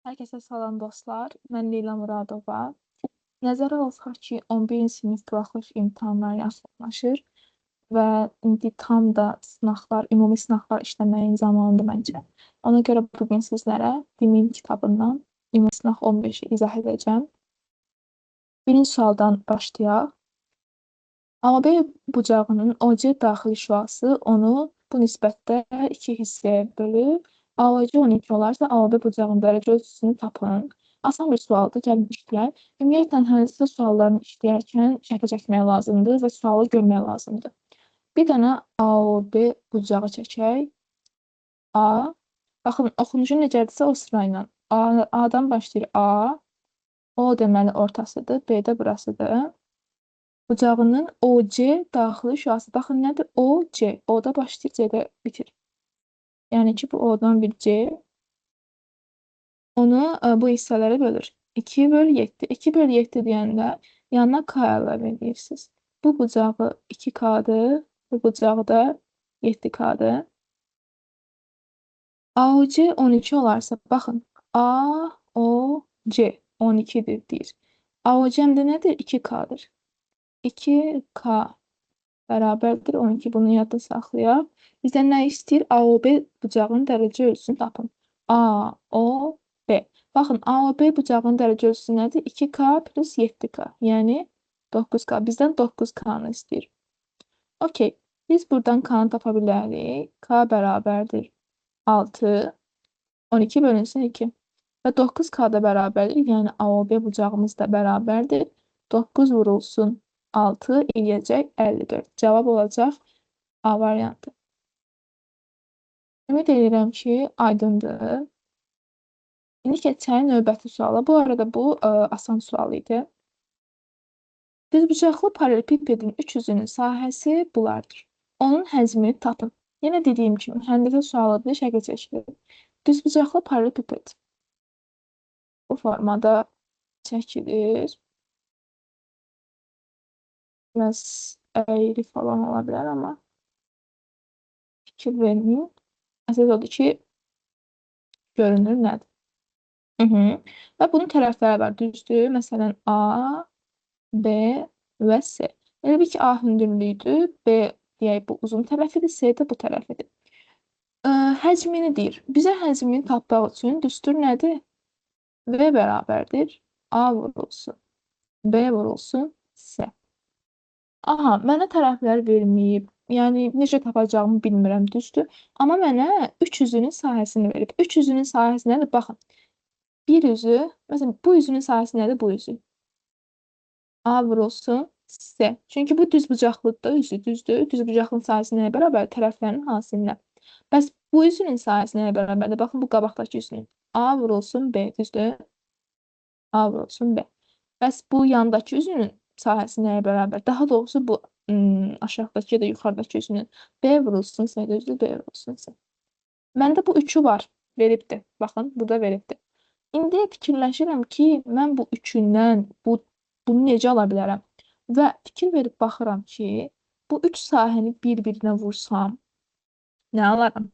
Hər kəsə salam dostlar. Mən Leyla Muradova. Nəzərə alsaq ki, 11-ci sinif buraxılış imtahanları yaxınlaşır və indi tam da sınaqlar, ümumi sınaqlar işləməyin zamanıdır məncə. Ona görə bu gün sizlərə Dimin kitabından ümumi sınaq 15-i izah edəcəm. Birinci sualdan başlayaq. AB bucağının OC daxili şüası onu bu nisbətdə iki hissəyə bölür. AOC 12 olarsa AB bucağının dərəcə ölçüsünü tapın. Asan bir sualdır, gəlin işləyək. Ümumiyyətlə, hansısa suallarını işləyərkən şəkil çəkmək lazımdır və sualı görmək lazımdır. Bir dənə AOB bucağı çəkək. A. Baxın, oxunucu necədirsə o sırayla. A-dan başlayır A. O deməli ortasıdır, B də burasıdır. Bucağının OC daxili şüası. Baxın, nədir? OC. O-da başlayır, C-də bitir. Yəni ki, bu O-dan bir C. Onu bu hissələrə bölür. 2 bölü 7. 2 bölü 7 deyəndə yanına K əlavə edirsiniz. Bu bucağı 2K-dır. Bu bucağı da 7K-dır. AOC 12 olarsa, baxın. AOC 12-dir deyir. AOC-də nədir? 2K-dır. 2K bərabərdir 12. Bunu yadda saxlayaq. Bizdən nə istəyir? AOB bucağının dərəcə ölçüsünü tapın. AOB. Baxın, AOB bucağının dərəcə ölçüsü nədir? 2K plus 7K. Yəni 9K. Bizdən 9K-nı istəyir. Okey. Biz buradan K-nı tapa bilərik. K bərabərdir 6. 12 bölünsün 2. Və 9K da bərabərdir. Yəni AOB bucağımız da bərabərdir. 9 vurulsun 6 eləyəcək 54. Cavab olacaq A variantı. Ümid edirəm ki, aydındır. İndi keçək növbəti suala. Bu arada bu asan sual idi. Düzbucaqlı paralelipipedin üç üzünün sahəsi bunlardır. Onun həzmini tapın. Yenə dediyim kimi, həndəsə sualıdır, şəkil çəkilir. Düzbucaqlı paralelipiped bu formada çəkilir. Biraz əyri falan ola bilər, amma fikir verməyin. Əsas odur ki, görünür nədir? Və bunun tərəfləri var, düzdür. Məsələn, A, B və C. Elə bir ki, A hündürlüyüdür, B deyək bu uzun tərəfidir, C də bu tərəfidir. Həcmini deyir. Bizə həcmini tapmaq üçün düstur nədir? V bərabərdir. A vurulsun. B vurulsun. C. Aha, mənə tərəflər verməyib. Yəni, necə tapacağımı bilmirəm, düzdür. Amma mənə 3 üzünün sahəsini verib. 3 üzünün sahəsi nədir? Baxın. Bir üzü, məsələn, bu üzünün sahəsi nədir? Bu üzü. A vurulsun C. Çünki bu düzbucaqlıdır da üzü, düzdür. Düzbucaqlının sahəsi nəyə bərabər? Tərəflərin hasillə. Bəs bu üzünün sahəsi nəyə bərabərdir? Baxın, bu qabaqdakı üzünün. A vurulsun B, düzdür. A vurulsun B. Bəs bu yandakı üzünün sahəsi nəyə bərabər? Daha doğrusu bu aşağıdakı ya da yuxarıdakı üzünün. B vurulsun C, düzdür. B vurulsun C. Məndə bu üçü var. Veribdir. Baxın, burada veribdir. İndi fikirləşirəm ki, mən bu üçündən bunu necə ala bilərəm? Və fikir verib baxıram ki, bu üç sahəni bir-birinə vursam, nə alaram?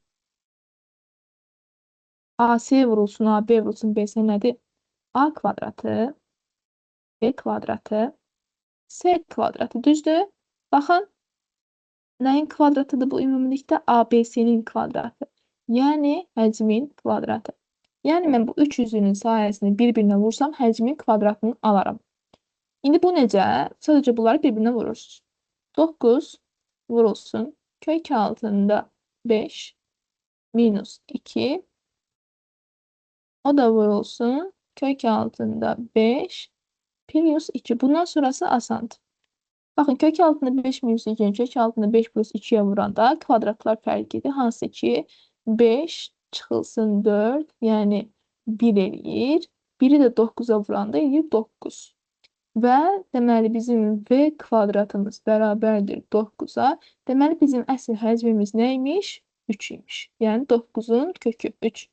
AC vurulsun, AB vurulsun, BC nədir? A kvadratı, B kvadratı, C kvadratı, düzdür? Baxın, nəyin kvadratıdır bu ümumilikdə? ABC-nin kvadratı. Yəni, həcmin kvadratı. Yəni, mən bu üç üzünün sahəsini bir-birinə vursam, həcmin kvadratını alaram. İndi bu necə? Sadəcə bunları bir-birinə vurursunuz. 9 vurulsun. Kök altında 5 minus 2. O da vurulsun. Kök altında 5 plus 2. Bundan sonrası asandır. Baxın, kök altında 5 minus 2, kök altında 5 plus 2-yə vuranda kvadratlar fərqidir. Hansı ki, 5 çıxılsın 4, yəni 1 eləyir. 1-i də 9-a vuranda eləyir 9. Və deməli, bizim V kvadratımız bərabərdir 9-a. Deməli, bizim əsl həcmimiz nəymiş? 3 imiş. Yəni, 9-un kökü 3.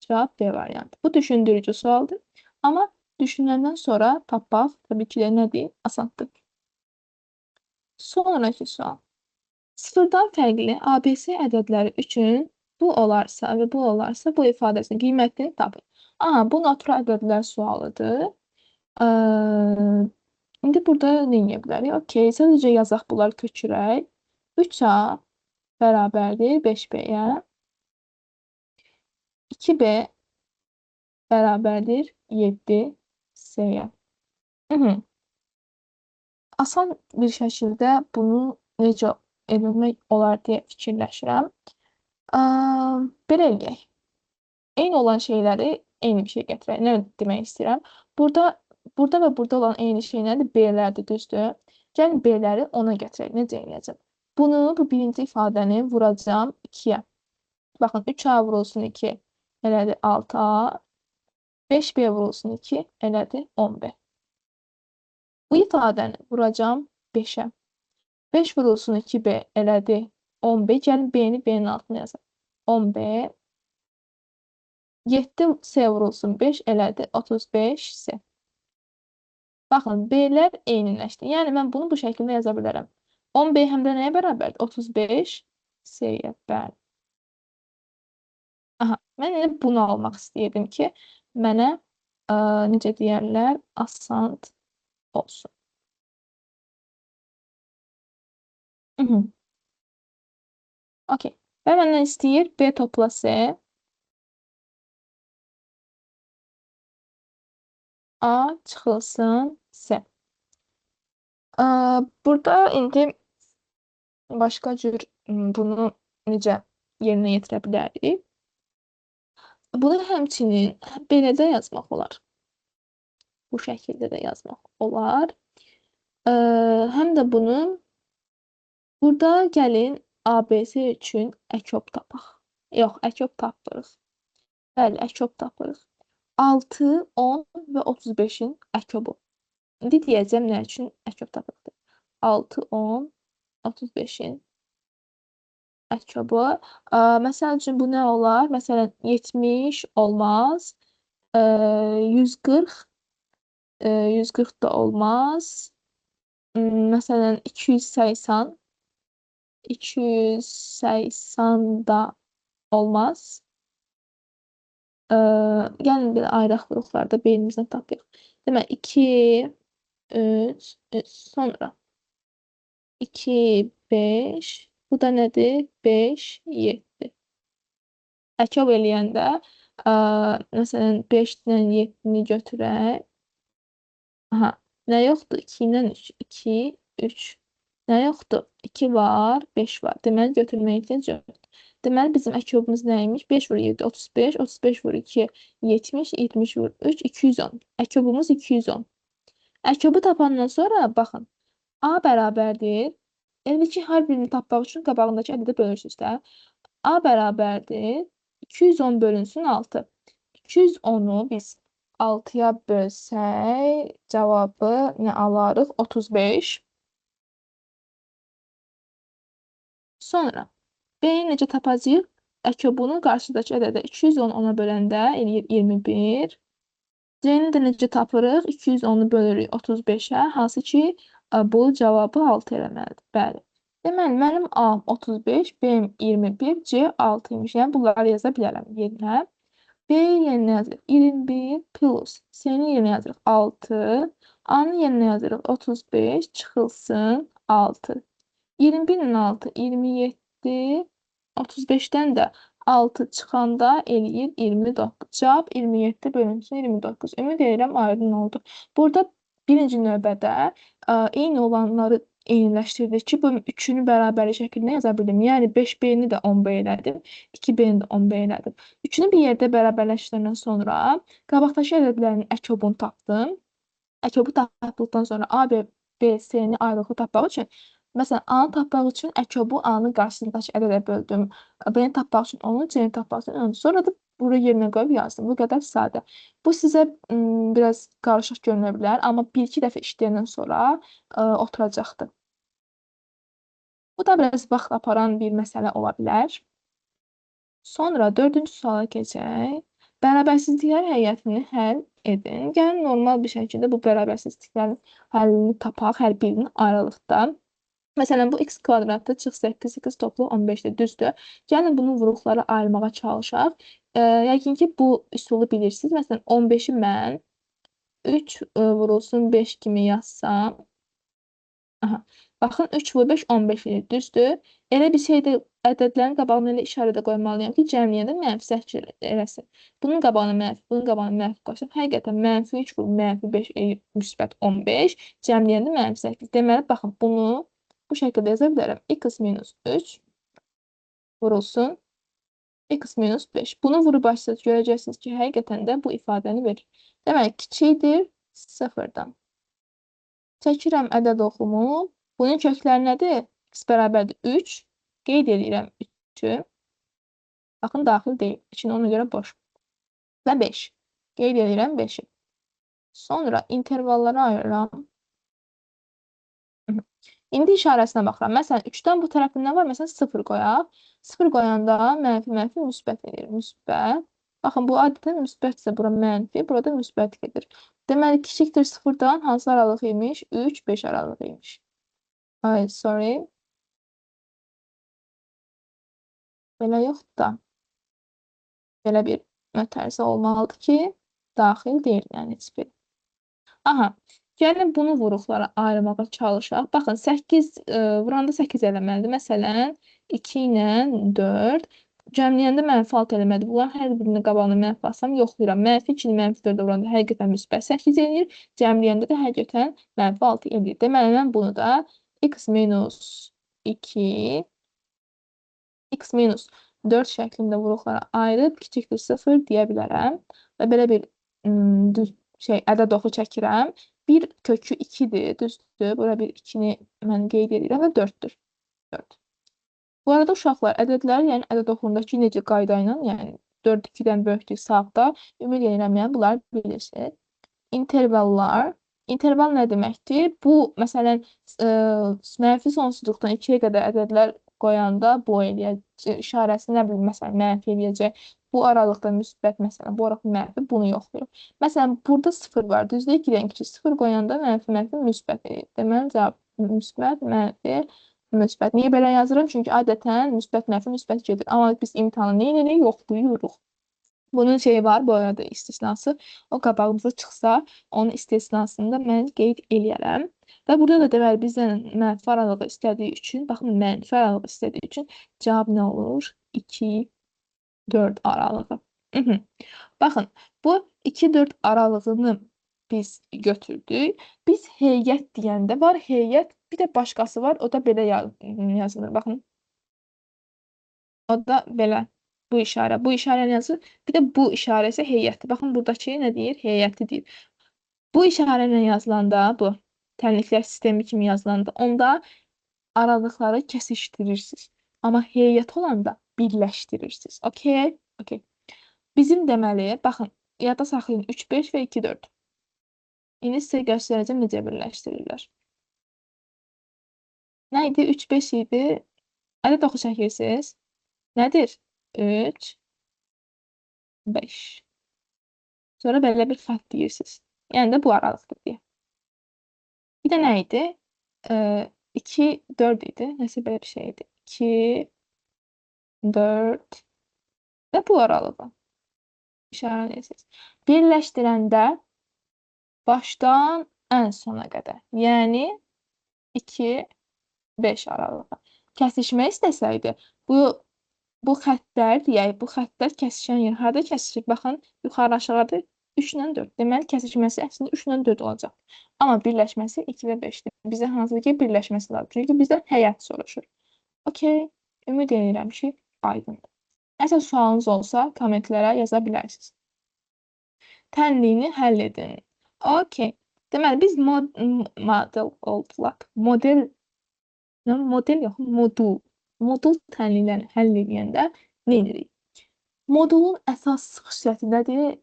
Cavab B variantı. Bu düşündürücü sualdır. Amma düşünəndən sonra tapmaq təbii ki, də nədir? Asandır. Sonraki sual. Sıfırdan fərqli ABC ədədləri üçün bu olarsa və bu olarsa bu ifadəsinin qiymətini tapın. Aha, bu natural ədədlər sualıdır. Ə, indi burada nə edə bilərik? Okey, sadəcə yazaq, bunları köçürək. 3A bərabərdir 5B-yə. 2B bərabərdir 7C-yə. Asan bir şəkildə bunu necə edilmək olar deyə fikirləşirəm. Belə eləyək. Eyni olan şeyləri eyni bir şey gətirək. Nə demək istəyirəm? Burada və burada olan eyni şey nədir? B-lərdir, düzdür? Gəlin B-ləri ona gətirək. Necə eləyəcəm? Bunu, bu birinci ifadəni vuracam 2-yə. Baxın, 3A vurulsun 2 elədir 6A. 5B vurulsun 2 elədir 10B. Bu ifadəni vuracam 5-ə. 5 vurulsun 2B elədir 10B. Gəlin B-ni B-nin altına yazaq. 10B. 7C vurulsun 5 elədir 35C. Baxın, B-lər eyniləşdi. Yəni, mən bunu bu şəkildə yaza bilərəm. 10B həm də nəyə bərabərdir? 35C-yə bəli. Aha, mən indi bunu almaq istəyirdim ki, mənə necə deyərlər, asan olsun. Okey. Və məndən istəyir B topla C. A çıxılsın C. Burada indi başqa cür bunu necə yerinə yetirə bilərik? Bunu həmçinin belə də yazmaq olar. Bu şəkildə də yazmaq olar. Həm də bunu burada gəlin ABC üçün əkob tapaq. Yox, əkob tapırıq. Bəli, əkob tapırıq. 6, 10 və 35-in əkobu. İndi deyəcəm nə üçün əkob tapırıq. 6, 10, 35-in əkobu. Məsəl üçün bu nə olar? Məsələn, 70 olmaz. 140 140 da olmaz. Məsələn, 280 da olmaz. Gəlin bir ayrıq vuruqlarda beynimizdən tapıyıq. Demək, 2, 3, sonra 2, 5, bu da nədir? 5, 7. Əkob eləyəndə, məsələn, 5-dən 7-ni götürək. Aha, nə yoxdur? 2-dən 3, 2, 3. Nə yoxdur? 2 var, 5 var. Deməli, götürməyə ehtiyac yoxdur. Deməli, bizim əkobumuz nəymiş? 5 vur 7, 35, 35 vur 2, 70, 70 vur 3, 210. Əkobumuz 210. Əkobu tapandan sonra, baxın, A bərabərdir. Yəni ki, hər birini tapmaq üçün qabağındakı ədədə bölürsünüz də. A bərabərdir. 210 bölünsün 6. 210-u biz 6-ya bölsək, cavabı nə alarıq? 35. Sonra B-ni necə tapacağıq? Əkobunun qarşıdakı ədədə 210 ona böləndə eləyir 21. C-ni də necə tapırıq? 210-u bölürük 35-ə, hansı ki, bu cavabı 6 eləməlidir. Bəli. Deməli, mənim A-m 35, B-m 21, C 6-ymış. Yəni, bunları yaza bilərəm yerinə. B-yi yerinə yazırıq 21 plus C-ni yerinə yazırıq 6, A-nı yerinə yazırıq 35, çıxılsın 6. 21-in 6, 27, 35-dən də 6 çıxanda eləyir 29. Cavab 27 bölünsün 29. Ümid edirəm, aydın oldu. Burada birinci növbədə eyni olanları eyniləşdirdik ki, bu üçünü bərabərli şəkildə yaza bildim. Yəni, 5B-ni də 10B elədim, 2B-ni də 10B elədim. Üçünü bir yerdə bərabərləşdirəndən sonra qabaqdakı ədədlərin əkobunu tapdım. Əkobu tapdıqdan sonra A, B, C-ni ayrılıqlı tapmaq üçün, məsələn, A-nı tapmaq üçün əkobu A-nın qarşısındakı ədədə böldüm. B-ni tapmaq üçün onu, C-ni tapmaq üçün onu. Sonra da bura yerinə qoyub yazdım. Bu qədər sadə. Bu sizə biraz qarışıq görünə bilər, amma 1-2 dəfə işləyəndən sonra oturacaqdır. Bu da biraz vaxt aparan bir məsələ ola bilər. Sonra 4-cü suala keçək. Bərabərsizliklər heyətini həll edin. Gəlin, normal bir şəkildə bu bərabərsizliklərin həllini tapaq, hər birinin aralıqdan. Məsələn, bu x kvadratda çıx 8, x toplu 15-dir, düzdür. Gəlin, bunun vuruqları ayırmağa çalışaq. Yəqin ki, bu üsulu bilirsiniz. Məsələn, 15-i mən 3 vurulsun 5 kimi yazsam. Aha. Baxın, 3 vur 5, 15 edir, düzdür? Elə bir şeydə ədədlərin qabağına elə işarə də qoymalıyam ki, cəmliyəndə mənfi səki eləsin. Bunun qabağına mənfi, bunun qabağına mənfi qoysam, həqiqətən mənfi 3 vur mənfi 5 müsbət 15, cəmliyəndə mənfi 8. Deməli, baxın, bunu bu şəkildə yaza bilərəm. X minus 3 vurulsun x minus 5. Bunu vurub açsaq görəcəksiniz ki, həqiqətən də bu ifadəni verir. Demək, kiçikdir 0-dan. Çəkirəm ədəd oxumu. Bunun kökləri nədir? X bərabərdir 3. Qeyd edirəm 3-ü. Baxın, daxil deyil. İçin ona görə boş. Və 5. Qeyd edirəm 5-i. Sonra intervallara ayırıram. İndi işarəsinə baxıram. Məsələn, 3-dən bu tərəfindən var. Məsələn, 0 qoyaq. 0 qoyanda mənfi müsbət edir. Müsbət. Baxın, bu adətən müsbətsə bura mənfi, burada müsbət gedir. Deməli, kiçikdir 0-dan hansı aralıq imiş? 3, 5 aralıq imiş. Ay, sorry. Belə yoxdur da. Belə bir mötərizə olmalıdır ki, daxil deyil, yəni heç bir. Aha, gəlin bunu vuruqlara ayırmağa çalışaq. Baxın, 8 vuranda 8 eləməlidir. Məsələn, 2 ilə 4. Cəmliyəndə mənfi 6 eləməlidir. Bunların hər birini qabağına mənfi alsam, yoxlayıram. Mənfi 2 ilə mənfi 4 vuranda həqiqətən müsbət 8 eləyir. Cəmliyəndə də həqiqətən mənfi 6 eləyir. Deməli, mən bunu da x minus 2, x minus 4 şəklində vuruqlara ayırıb kiçikdir 0 deyə bilərəm. Və belə bir ədəd oxu çəkirəm. 1 kökü 2-dir, düzdür. Bura bir 2-ni mən qeyd edirəm və 4-dür. 4. Bu arada uşaqlar, ədədləri, yəni ədəd oxundakı necə qayda ilə, yəni 4 2-dən böyükdür sağda, ümid edirəm, yəni bunları bilirsiniz. İntervallar. İnterval nə deməkdir? Bu, məsələn, mənfi sonsuzluqdan 2-yə qədər ədədlər qoyanda bu eləyəcək, işarəsi nə bilim, məsələn, mənfi eləyəcək. Bu aralıqda müsbət, məsələn, bu aralıq mənfi, bunu yoxlayır. Məsələn, burada 0 var, düzdür? 2-dən kiçik 0 qoyanda mənfi müsbət eləyir. Deməli, cavab müsbət, mənfi, müsbət. Niyə belə yazıram? Çünki adətən müsbət mənfi müsbət gedir. Amma biz imtahanı nə edirik? Yoxlayırıq. Bunun şeyi var, bu arada istisnası. O qabağımıza çıxsa, onun istisnasını da mən qeyd eləyərəm. Və burada da deməli bizdən mənfi aralığı istədiyi üçün, baxın, mənfi aralığı istədiyi üçün cavab nə olur? 2, 4 aralığı. Baxın, bu 2-4 aralığını biz götürdük. Biz heyət deyəndə var, heyət, bir də başqası var, o da belə yazılır. Baxın, o da belə. Bu işarə yazır. Bir də bu işarə isə heyətdir. Baxın, buradakı nə deyir? Heyəti deyir. Bu işarə ilə yazılanda, bu tənliklər sistemi kimi yazılanda, onda aralıqları kəsişdirirsiniz. Amma heyət olanda birləşdirirsiniz. Okey? Okey. Bizim deməli, baxın, yadda saxlayın 3, 5 və 2, 4. İndi sizə göstərəcəm necə birləşdirirlər. Nə idi? 3, 5 idi. Ədəd oxu çəkirsiniz. Nədir? 3, 5. Sonra belə bir xətt deyirsiniz. Yəni də bu aralıqdır deyə. Bir də nə idi? 2, 4 idi. Nəsə belə bir şey idi. 2, 4 və bu aralığı işarələyirsiniz. Birləşdirəndə başdan ən sona qədər. Yəni 2, 5 aralığı. Kəsişmək istəsəydi, bu xəttlər deyək, bu xəttlər kəsişən yer harada kəsişir? Baxın, yuxarı aşağıdır 3 ilə 4. Deməli, kəsişməsi əslində 3 ilə 4 olacaq. Amma birləşməsi 2 və 5-dir. Bizə hansı ki, birləşməsi lazım. Çünki bizdən həyət soruşur. Okey, ümid edirəm ki, aydındır. Nəsə sualınız olsa, kommentlərə yaza bilərsiniz. Tənliyini həll edin. Okey. Deməli, biz modul tənliklərini həll edəndə nə edirik? Modulun əsas xüsusiyyəti nədir?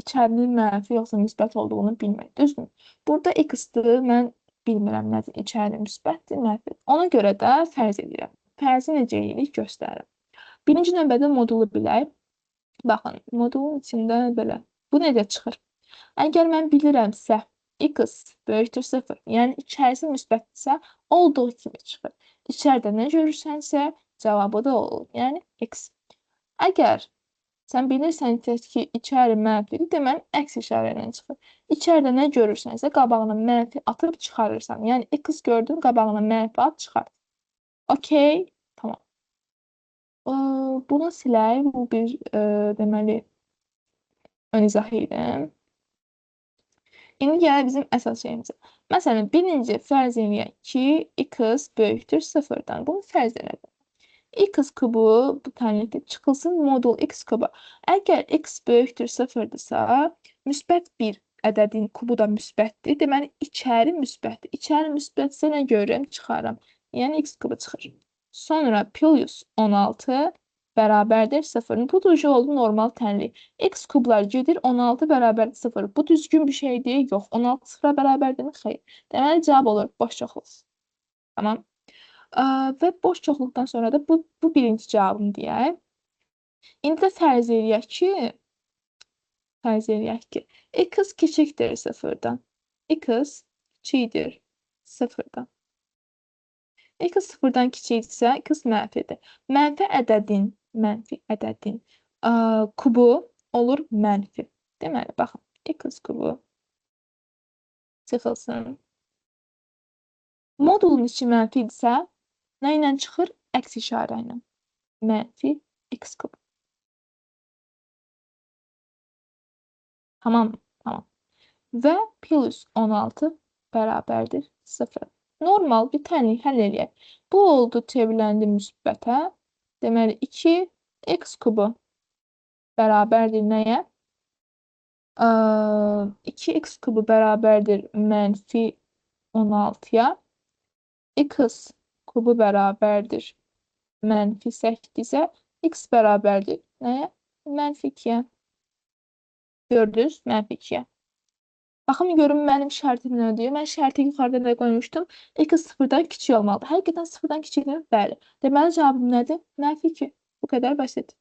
İçərinin mənfi yoxsa müsbət olduğunu bilmək, düzdür? Burada x-dır, mən bilmirəm nədir, içəri müsbətdir, mənfi. Ona görə də fərz edirəm. Fərzi necə edirik, göstərirəm. Birinci növbədə modulu bilək. Baxın, modulun içində belə. Bu necə çıxır? Əgər mən bilirəmsə, x böyükdür 0, yəni içərisi müsbətdirsə, olduğu kimi çıxır. İçəridə nə görürsənsə, cavabı da olur, yəni x. Əgər Sən bilirsən ki, içəri mənfidir, deməli əks işarə ilə çıxır. İçəridə nə görürsənsə qabağına mənfi atıb çıxarırsan. Yəni x gördün, qabağına mənfi at çıxart. Okey? Tamam. Bunu silək. Bu bir deməli ön izah idi. İndi gələk bizim əsas şeyimizə. Məsələn, birinci fərz eləyək ki, x böyükdür 0-dan. Bunu fərz elədim. X kubu bu tənlikdə çıxılsın modul x kubu. Əgər x böyükdür 0-dırsa, müsbət 1 ədədin kubu da müsbətdir. Deməli, içəri müsbətdir. İçəri müsbətsə nə görürəm? Çıxaram. Yəni, x kubu çıxır. Sonra plus 16 bərabərdir 0. Bu da oldu normal tənlik. X kublar gedir, 16 bərabərdir 0. Bu düzgün bir şeydir. Yox, 16 0-a bərabərdirmi? Xeyr. Deməli, cavab olur boş çoxluq. Tamam. Və boş çoxluqdan sonra da bu birinci cavabım deyək. İndi də fərz eləyək ki, x kiçikdir 0-dan. X kiçikdir 0-dan. X 0-dan kiçikdirsə, x mənfidir. Mənfi ədədin kubu olur mənfi. Deməli, baxın, x kubu çıxılsın. Modulun içi mənfidirsə, nə ilə çıxır? Əks işarə ilə. Mənfi x kub. Tamam. Və plus 16 bərabərdir 0. Normal bir tənlik həll eləyək. Bu oldu çevriləndi müsbətə. Deməli, 2x kubu bərabərdir nəyə? 2x kubu bərabərdir mənfi 16-ya. X kubu bərabərdir mənfi 8-ə. X bərabərdir nəyə? Mənfi 2-yə. Gördünüz, mənfi 2-yə. Baxın, görün mənim şərtim nə deyir? Mən şərti yuxarıda nə qoymuşdum? X 0-dan kiçik olmalıdır. Həqiqətən 0-dan kiçikdir? Bəli. Deməli, cavabım nədir? Mənfi 2. Bu qədər basit.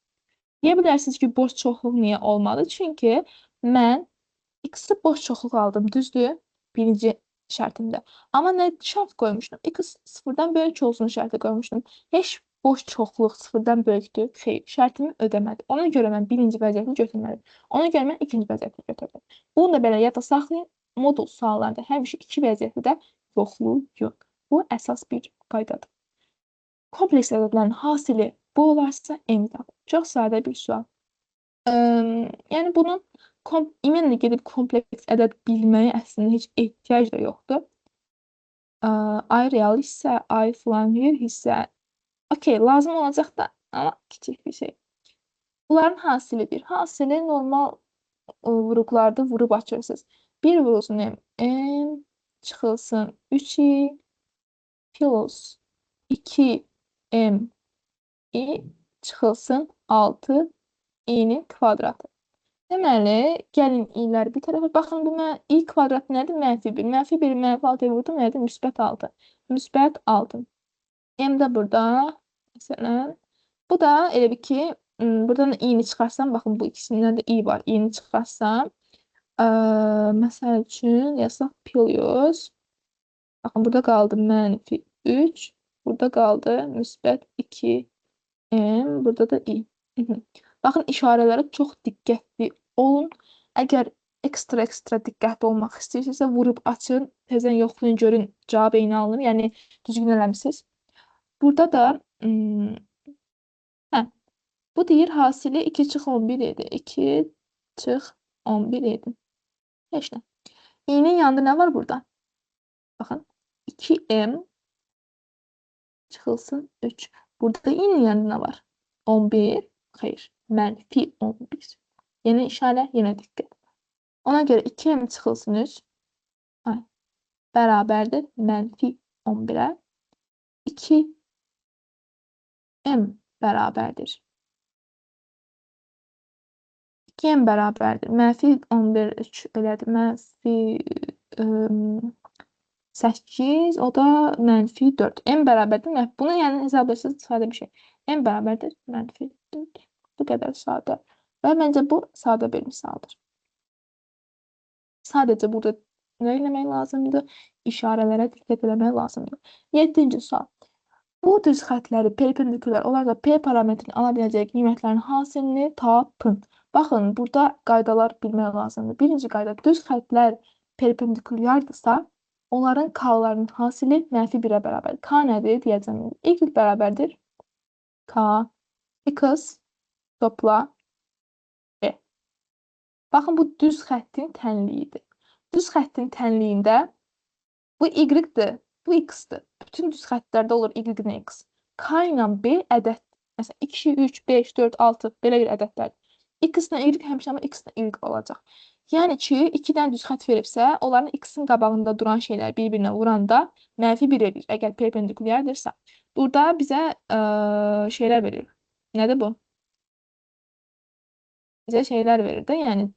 Deyə bilərsiniz ki, boş çoxluq niyə olmadı? Çünki mən x-i boş çoxluq aldım, düzdür? Birinci şərtimdə. Amma nə şərt qoymuşdum? X 0-dan böyük olsun şərti qoymuşdum. Heç boş çoxluq 0-dan böyükdür. Xeyr, şərtimi ödəmədi. Ona görə mən birinci vəziyyətini götürməliyim. Ona görə mən ikinci vəziyyətini götürdüm. Bunu da belə yadda saxlayın. Modul suallarında həmişə iki vəziyyətdə də yoxlayın. Bu əsas bir qaydadır. Kompleks ədədlərin hasili bu olarsa n tapın. Çox sadə bir sual. Yəni bunun ümumiyyətlə gedib kompleks ədəd bilməyə əslində heç ehtiyac da yoxdur. Ay real hissə, ay filan bir hissə. Okey, lazım olacaq da, amma kiçik bir şey. Bunların hasilidir. Hasili normal vuruqlarda vurub açırsınız. 1 vurulsun m çıxılsın 3i plus 2m çıxılsın 6i'nin kvadratı. Deməli, gəlin i'lər bir tərəfə. Baxın, bu i kvadrat nədir? Mənfi 1. Mənfi 1, mənfi 6 vurdum, nədir? Müsbət 6. Müsbət 6. M də burada. Məsələn, bu da elə bir ki, buradan i'ni çıxarsam, baxın, bu ikisindən də i var. i'ni çıxarsam, məsəl üçün, yazsaq plus. Baxın, burada qaldı mənfi 3. Burada qaldı müsbət 2m. Burada da i. Baxın, işarələrə çox diqqətli olun. Əgər ekstra diqqətli olmaq istəyirsinizsə, vurub açın, təzən yoxlayın, görün, cavab eyni alınır. Yəni, düzgün eləmişsiniz. Burada da bu deyir hasili 2 çıx 11 idi. 2 çıx 11 idi. Heç nə. İ'nin yanında nə var burada? Baxın. 2m çıxılsın 3. Burada da i'nin yanında nə var? 11. Xeyr. Mənfi 11. Yeni işarə, yenə diqqət. Ona görə 2m çıxılsın 3. Bərabərdir. Mənfi 11-ə. 2m bərabərdir. 2m bərabərdir. Mənfi 11, 3 elədir. Mənfi 8, o da mənfi 4. M bərabərdir. Bunu yəni hesablasınız, sadə bir şey. M bərabərdir. Mənfi 4. Bu qədər sadə. Və məncə bu sadə bir misaldır. Sadəcə burada nə eləmək lazımdır? İşarələrə diqqət eləmək lazımdır. 7-ci sual. Bu düz xətləri perpendikulyar olaraq P parametrini ala biləcək qiymətlərin hasilini tapın. Baxın, burada qaydalar bilmək lazımdır. Birinci qayda, düz xətlər perpendikulyardırsa, onların k-larının hasili -1-ə bərabərdir. K nədir? Deyəcəm. Y bərabərdir. K, x topla B. Baxın, bu düz xəttin tənliyidir. Düz xəttin tənliyində bu y-dir, bu x-dir. Bütün düz xətlərdə olur y-dən x. K ilə B ədəd. Məsələn, 2, 3, 5, 4, 6 belə bir ədədlərdir. X-lə y həmişə ama x-lə y olacaq. Yəni ki, 2 dənə düz xət veribsə, onların x-in qabağında duran şeylər bir-birinə vuranda -1 edir, əgər perpendikulyardırsa. Burada bizə şeylər verir. Nədir bu? Bizə şeylər verir də, yəni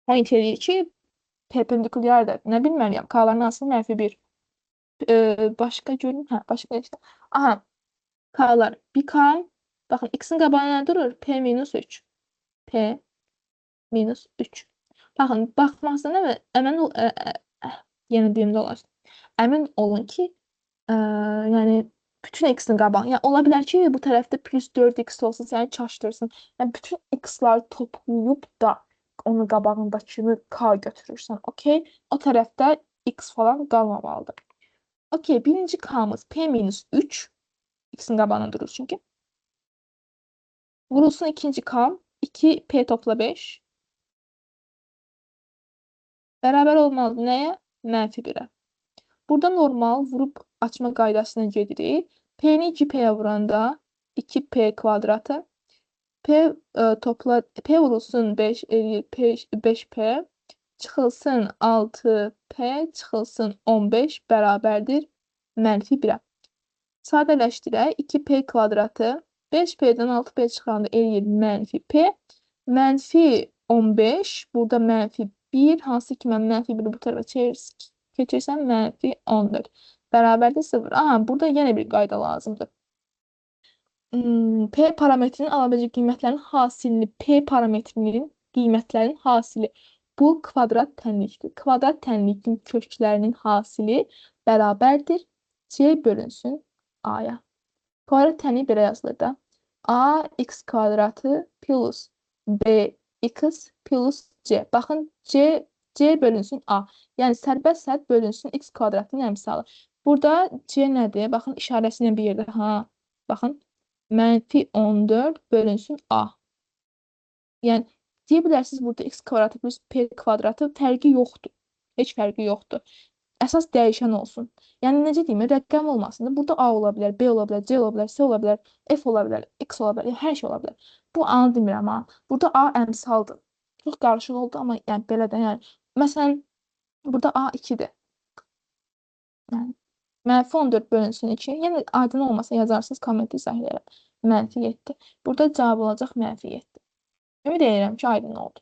point edir ki, perpendikulyardır. Nə bilməliyəm, k-ların hansı -1. Başqa görün, hə, başqa işte. Aha, k-lar 1k, baxın, x-in qabağına nə durur? P minus 3. P minus 3. Baxın, baxmazdan əmin ol, yenə deyim dolaşdı. Əmin olun ki, yəni bütün x-in qabağına, yəni ola bilər ki, bu tərəfdə plus 4x olsun, səni çaşdırsın. Yəni bütün x-ları toplayıb da onun qabağındakını k götürürsən, okey? O tərəfdə x falan qalmamalıdır. Okey, birinci k'mız P minus 3. X'in qabağına durur çünkü. Vurulsun ikinci k. 2P topla 5. Beraber olmalı nəyə? -1'ə. Burada normal vurup açma qaydasına gedirik. P'ni 2P'ye vuranda 2P kvadratı. Topla P vurulsun 5 5P. Çıxılsın 6P. Çıxılsın 15 bərabərdir -1'ə. Sadələşdirək. 2P kvadratı 5P'den 6P çıxanda eləyir -P. -15. Burada -1. Hansı ki mən -1'i bu tarafa keçirsəm -14. Bərabərdir 0. Aha, burada yenə bir qayda lazımdır. P parametrinin alabiləcək qiymətlərin hasilini, P parametrinin qiymətlərin hasili. Bu kvadrat tənlikdir. Kvadrat tənliyin köklərinin hasili bərabərdir C bölünsün A'ya. Kvadrat tənliyi belə yazılır da. A x kvadratı plus B x plus C. Baxın, C bölünsün A. Yəni sərbəst sədd bölünsün x kvadratının əmsalı. Burada C nədir? Baxın, işarəsilə bir yerdə. Ha, baxın. -14 bölünsün A. Yəni, deyə bilərsiniz burada x kvadratı plus p kvadratı fərqi yoxdur. Heç fərqi yoxdur. Əsas dəyişən olsun. Yəni, necə deyim, rəqəm olmasın da. Burada A ola bilər, B ola bilər, C ola bilər, C ola bilər, F ola bilər, X ola bilər, hər şey ola bilər. Bu A-nı demirəm ha. Burada A əmsaldır. Çox qarışıq oldu, amma yəni belə də, yəni. Məsələn, burada A 2-dir. Yəni, -14 bölünsün 2. Yəni, aydın olmasa yazarsınız, kommenti izah edərəm. -7. Burada cavab olacaq -7. Ümid edirəm ki, aydın oldu.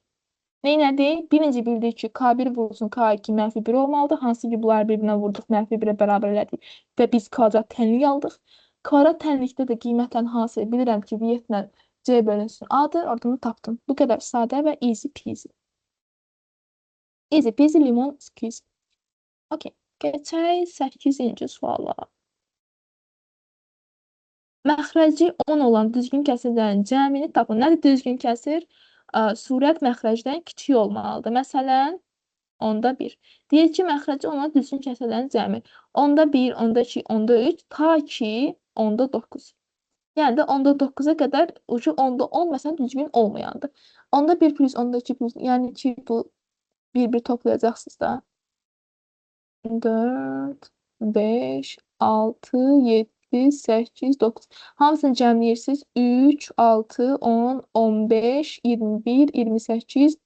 Neynədir? Birinci bildik ki, K1 vurulsun K2 -1 olmalıdır. Hansı ki, bunları bir-birinə vurduq, -1-ə bərabər elədik və biz kvadrat tənlik aldıq. Kvadrat tənlikdə də qiymətlərin hasili bilirəm ki, viyyətlə C bölünsün A-dır. Oradan tapdım. Bu qədər sadə və easy peasy. Easy peasy limon squeeze. Okey. Keçək 8-ci suala. Məxrəci 10 olan düzgün kəsirlərin cəmini tapın. Nədir düzgün kəsir? Surət məxrəcdən kiçik olmalıdır. Məsələn, 10/1. Deyək ki, məxrəci olan düzgün kəsirlərin cəmi 10/1, 10/2, 10/3, ta ki 10/9. Yəni də 10/9-a qədər ucu 10/10 məsələn düzgün olmayandır. 10/1 plus 10/2 plus, yəni ki, bu bir-bir toplayacaqsınız da. 4, 5, 6, 7, 8, 9. Hamısını cəmləyirsiniz. 3, 6, 10, 15, 21, 28,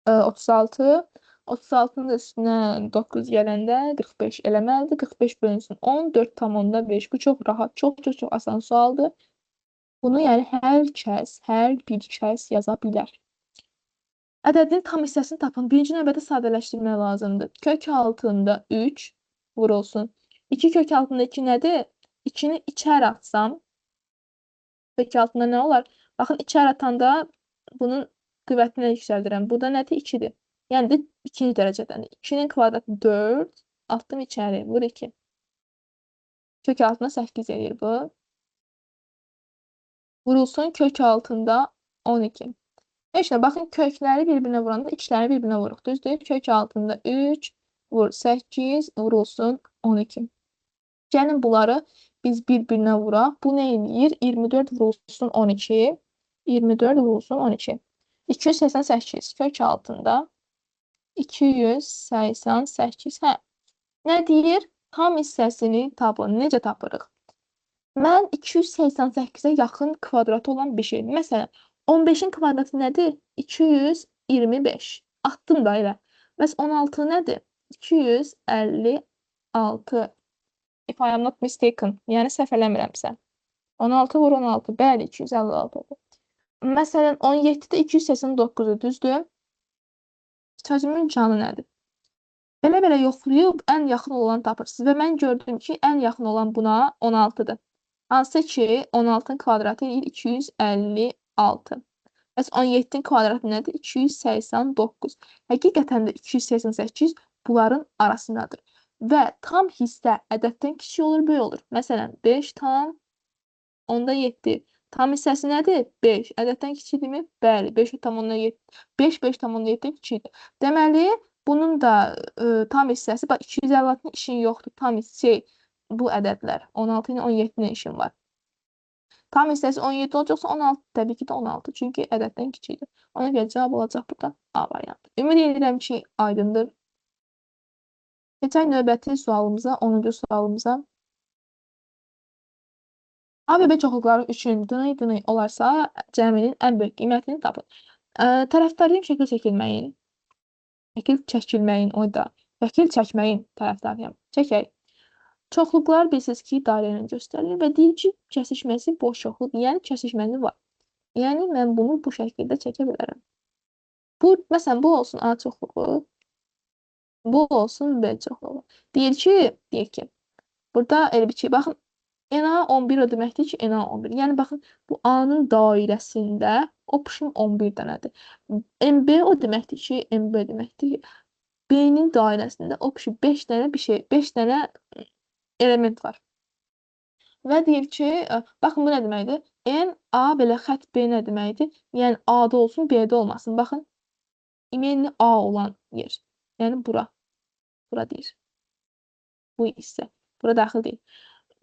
36. 36'nın da üstünə 9 gələndə 45 eləməlidir. 45 bölünsün 10, 4/5. Bu çox rahat, çox asan sualdır. Bunu yəni hər bir kəs yaza bilər. Ədədin tam hissəsini tapın. Birinci növbədə sadələşdirmək lazımdır. Kök altında 3 vurulsun. 2 kök altında 2 nədir? 2'ni içəri atsam, kök altında nə olar? Baxın, içəri atanda bunun qüvvətini yüksəldirəm. Burada nədir? 2'dir. Yəni də ikinci dərəcədəndir. 2'nin kvadratı 4, atdım içəri, vur 2. Kök altında 8 edir bu. Vurulsun kök altında 12. Eşine baxın, kökləri bir-birinə vuranda içləri bir-birinə vuruq. Düzdür? Kök altında 3 vur 8 vurulsun 12. Gəlin bunları biz bir-birinə vuraq. Bu nə edir? 24 vurulsun 12. 24 vurulsun 12. 288 kök altında 288. Hə, nə deyir? Tam hissəsini tapın. Necə tapırıq? Mən 288-ə yaxın kvadratı olan bir şey. Məsələn, 15-in kvadratı nədir? 225. Atdım da elə. Bəs 16 nədir? 256. If I am not mistaken. Yəni səhv eləmirəmsə. 16 vur 16. Bəli, 256-dır. Məsələn, 17-də 289-dur, düzdür? Sözümün canı nədir? Belə-belə yoxlayıb ən yaxın olanı tapırsınız. Və mən gördüm ki, ən yaxın olan buna 16-dır. Hansı ki, 16-nın kvadratı 256. Bəs 17-nin kvadratı nədir? 289. Həqiqətən də 288 bunların arasındadır. Və tam hissə ədəddən kiçik olur, böyük olur. Məsələn, 5 tam onda 7. Tam hissəsi nədir? 5. Ədəddən kiçikdirmi? Bəli. 5 tam onda 7. 5 5 tam onda 7 kiçikdir. Deməli, bunun da tam hissəsi, bax 256-nın işin yoxdur. Tam hissə bu ədədlər. 16 ilə 17-nin işin var. Tam hissəsi 17 olacaqsa 16, təbii ki də 16. Çünki ədəddən kiçikdir. Ona görə cavab olacaq burada A variantı. Ümid edirəm ki, aydındır. Keçək növbəti sualımıza, 10-cu sualımıza. A və B çoxluqları üçün dınay olarsa, cəminin ən böyük qiymətini tapın. Tərəfdarıyım şəkil çəkilməyin. Şəkil çəkilməyin, o da. Şəkil çəkməyin tərəfdarıyım. Çəkək. Çoxluqlar bilirsiniz ki, dairə ilə göstərilir və deyir ki, kəsişməsi boş çoxluq, yəni kəsişməsi var. Yəni, mən bunu bu şəkildə çəkə bilərəm. Məsələn, bu olsun A çoxluğu, bu olsun B çoxluğu. Deyir ki, burada elə bir şey, baxın, NA 11 o deməkdir ki, NA 11. Yəni, baxın, bu A-nın dairəsində option 11 dənədir. MB o deməkdir ki, MB deməkdir ki, B-nin dairəsində option 5 dənə bir şey, 5 dənə element var. Və deyir ki, baxın, bu nə deməkdir? N, A belə xət B nə deməkdir? Yəni, A-da olsun, B-də olmasın. Baxın, imenli A olan yer. Yəni, bura. Bura deyir. Bu hissə. Bura daxil deyil.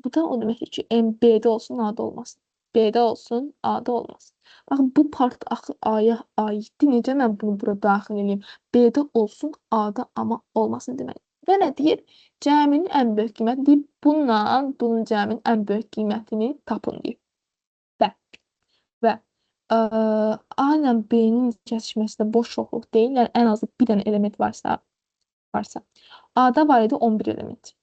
Bu da o deməkdir ki, B-də olsun, A-da olmasın. B-də olsun, A-da olmasın. Baxın, bu part axı A-ya aiddir. Necə mən bunu bura daxil edeyim? B-də olsun, A-da amma olmasın demək. Və nə deyir? Cəminin ən böyük qiyməti deyib, bunun cəminin ən böyük qiymətini tapın deyib. Və A ilə B-nin kəsişməsində boş çoxluq deyil. Yəni, ən azı bir dənə element varsa. A-da var idi 11 element.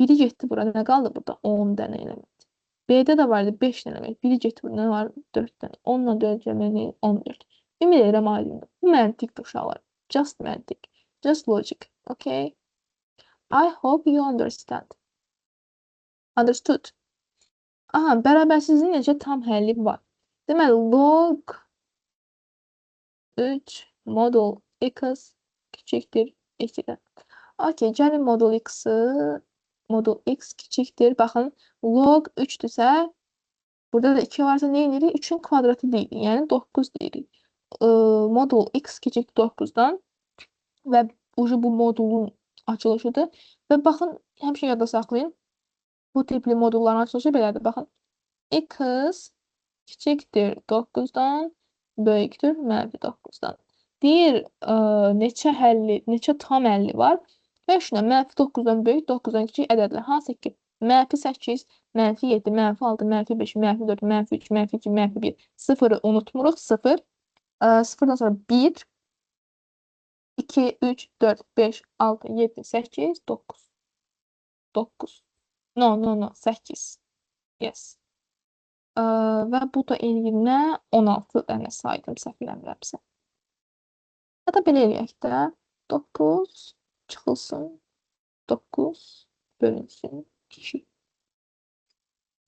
Biri getdi bura. Nə qaldı burada? 10 dənə element. B-də də var idi 5 dənə element. Biri getdi bura. Nə var? 4 dənə. 10 ilə 4 cəmini 14. Ümid edirəm aydındır. Bu məntiqdir uşaqlar. Just məntiq. Just logic. Okay? I hope you understand. Understood. Aha, bərabərsizliyin necə tam həlli var. Deməli, log 3 modul x kiçikdir 2-dən. Okay, gəlin modul x kiçikdir. Baxın, log 3-dürsə, burada da 2 varsa nə edirik? 3-ün kvadratı deyirik. Yəni 9 deyirik. Modul x kiçik 9-dan və bu modulun açılışıdır. Və baxın, həmişə yadda saxlayın. Bu tipli modulların açılışı belədir. Baxın, x kiçikdir 9-dan, böyükdür -9-dan. Deyir, neçə tam həlli var? Və şuna, -9-dan böyük, 9-dan kiçik ədədlər. Hansı ki, -8, -7, -6, -5, -4, -3, -2, -1. Sıfırı unutmuruq, 0. Sıfırdan sonra 1, 2, 3, 4, 5, 6, 7, 8, 9. 9. No, 8. Yes. Və bu da eləyinə 16 dənə saydım, səhv eləmirəmsə. Ya da belə eləyək də, 9 çıxılsın, 9 bölünsün 2.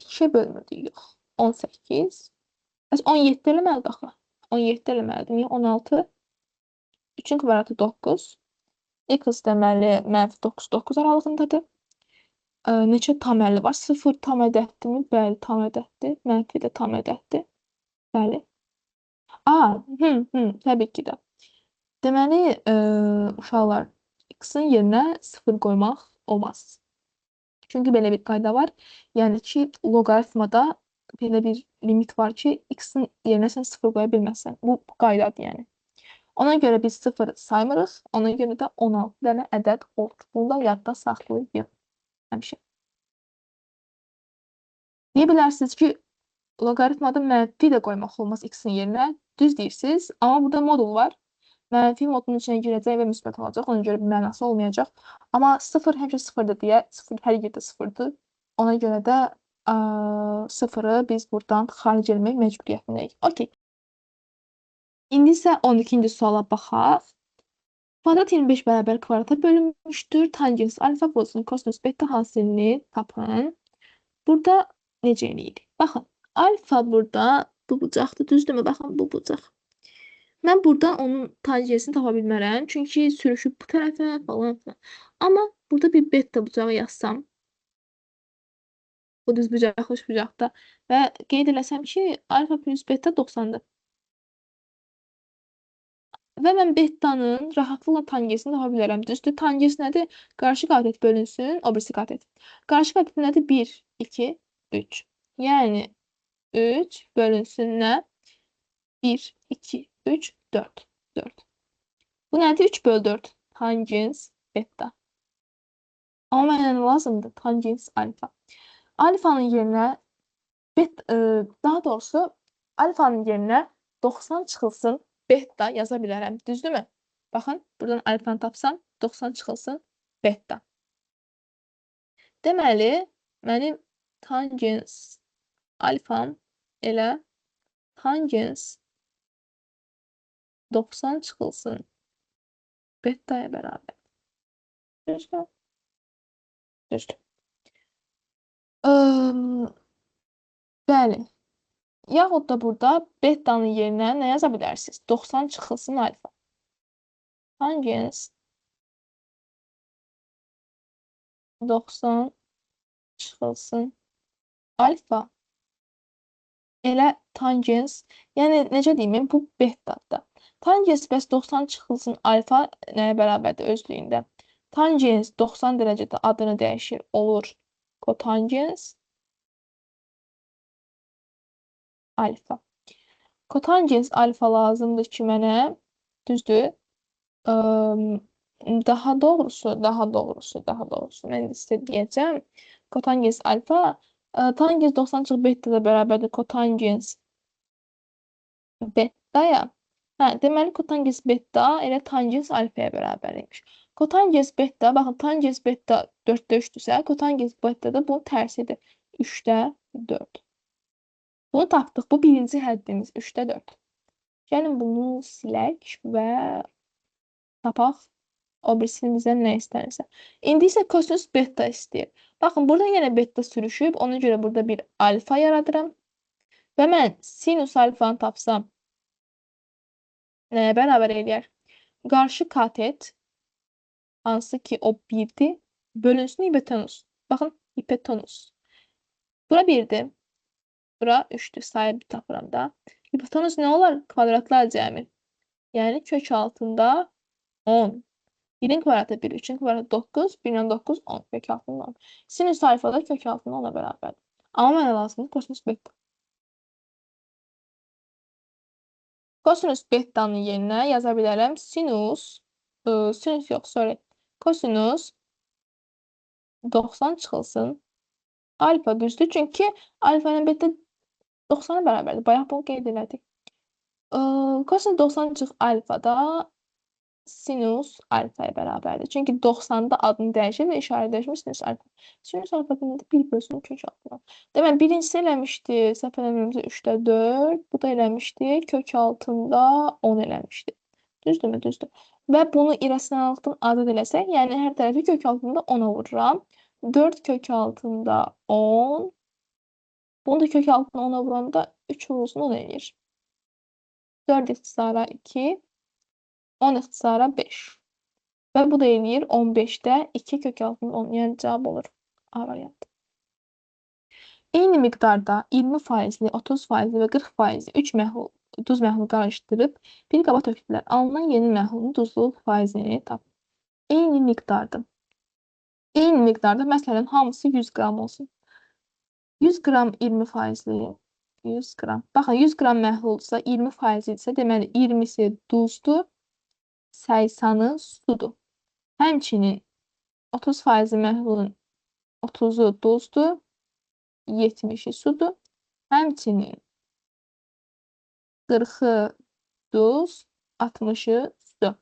2-yə bölmürdük, yox. 18. Bəs 17 eləməlidir axı. 17 eləməlidir. Niyə 16? 3-ün kvadratı 9. X deməli -9 aralığındadır. Neçə tam əlli var? 0 tam ədəddirmi? Bəli, tam ədəddir. Mənfi də tam ədəddir. Bəli. Təbii ki də. Deməli, uşaqlar, x-in yerinə 0 qoymaq olmaz. Çünki belə bir qayda var. Yəni ki, loqaritmada belə bir limit var ki, x-in yerinə sən 0 qoya bilməzsən. Bu qaydadır yəni. Ona görə biz 0 saymırıq. Ona görə də 16 dənə ədəd olur. Bunu da yadda saxlayın həmişə. Deyə bilərsiniz ki, loqaritmada mənfi də qoymaq olmaz x-in yerinə. Düz deyirsiniz. Amma burada modul var. Mənfi modunun içinə girəcək və müsbət olacaq. Ona görə bir mənası olmayacaq. Amma 0 həmişə 0-dır deyə, 0 hər yerdə 0-dır. Ona görə də 0-ı biz buradan xaric etmək məcburiyyətindəyik. Okey. İndi isə 12-ci suala baxaq. Kvadrat 25 bərabər kvadrata bölünmüşdür. Tangens alfa bölsün kosinus beta hasilini tapın. Burada necə eləyirik? Baxın, alfa burada bu bucaqdır, düzdürmü? Baxın, bu bucaq. Mən buradan onun tanjensini tapa bilmərəm. Çünki sürüşüb bu tərəfə falan filan. Amma burada bir beta bucağı yazsam. Bu düz bucaq, xoş bucaqda. Və qeyd eləsəm ki, alfa plus beta 90-dır. Və mən betanın rahatlıqla tangensini tapa bilərəm. Düzdür, tangens nədir? Qarşı qatet bölünsün, o birisi qatet. Qarşı qatet nədir? 1, 2, 3. Yəni 3 bölünsün nə? 1, 2, 3, 4. 4. Bu nədir? 3 bölü 4. Tangens beta. Amma mənə nə lazımdır? Tangens alfa. Alfanın yerinə daha doğrusu alfanın yerinə 90 çıxılsın beta yaza bilərəm. Düzdürmü? Baxın, buradan alfanı tapsam 90 çıxılsın beta. Deməli, mənim tangens alfam elə tangens 90 çıxılsın beta'ya bərabər. Düzdür? Düzdür. Bəli. Yaxud da burada beta'nın yerinə nə yaza bilərsiniz? 90 çıxılsın alfa. Tangens 90 çıxılsın alfa. Elə tangens, yəni necə deyim, bu betadır. Tangens bəs 90 çıxılsın alfa nəyə bərabərdir özlüyündə? Tangens 90 dərəcədə adını dəyişir, olur kotangens alfa. Kotangens alfa lazımdır ki mənə, düzdür? Daha doğrusu, mən sizə deyəcəm. Kotangens alfa, tangens 90 çıx beta'da bərabərdir kotangens beta'ya. Deməli, kotangens beta elə tangens alfaya bərabər imiş. Kotangens beta, baxın, tangens beta 4-də 3-dürsə, kotangens beta da bunun tərsidir. 3-də 4. Bunu tapdıq. Bu birinci həddimiz 3-də 4. Gəlin bunu silək və tapaq. O birisini bizdən nə istənirsə. İndi isə kosinus beta istəyir. Baxın, burada yenə beta sürüşüb. Ona görə burada bir alfa yaradıram. Və mən sinus alfanı tapsam nəyə bərabər eləyər? Qarşı katet, hansı ki o 1'dir, bölünsün hipotenus. Baxın, hipotenus. Bura 1'dir. Bura 3'dür. Sayı bir tapıram da. Hipotenus nə olar? Kvadratlar cəmi. Yəni kök altında 10. 1'in kvadratı 1, 3'ün kvadratı 9, 1'in 9, 10. Kök altında 10. Sinüs alfa da kök altında 10'a bərabərdir. Amma mənə lazımdır kosinüs beta. Kosinüs beta'nın yerinə yaza bilərəm sinüs yox, sorry. Kosinüs 90 çıxılsın alfa, düzdür. Çünki alfa ilə beta 90'a bərabərdir. Bayaq bunu qeyd elədik. Kosinüs 90 çıx alfa da sinus alfaya bərabərdir. Çünki 90'da adını dəyişir və işarə dəyişmiş sinus alfa. Sinus alfa nədir? 1 bölsün kök altına. Demək, birincisi eləmişdi, səhv eləmirəmsə 3'də 4. Bu da eləmişdi, kök altında 10 eləmişdi. Düzdürmü? Düzdür. Və bunu irrasionallıqdan azad eləsək, yəni hər tərəfi kök altında 10'a vururam. 4 kök altında 10. Bunu da kök altına 10'a vuranda 3 vurulsun 10 eləyir. 4 ixtisara 2. 10 ixtisara 5. Və bu da eləyir 15'də 2 kök altında 10. Yəni cavab olur A variantı. Eyni miqdarda 20%, 30% və 40% 3 məhlul, duz məhlulu qarışdırıb bir qaba tökdülər. Alınan yeni məhlulun duzluluq faizini tap. Eyni miqdarda. Eyni miqdarda, məsələn, hamısı 100 qram olsun. 100 qram 20%, 100 qram. Baxın, 100 qram məhlulsa 20% isə, deməli 20-si duzdur, 80-ı sudur. Həmçinin 30% məhlulun 30-u duzdur, 70-i sudur. Həmçinin 40-ı duz, 60-ı su.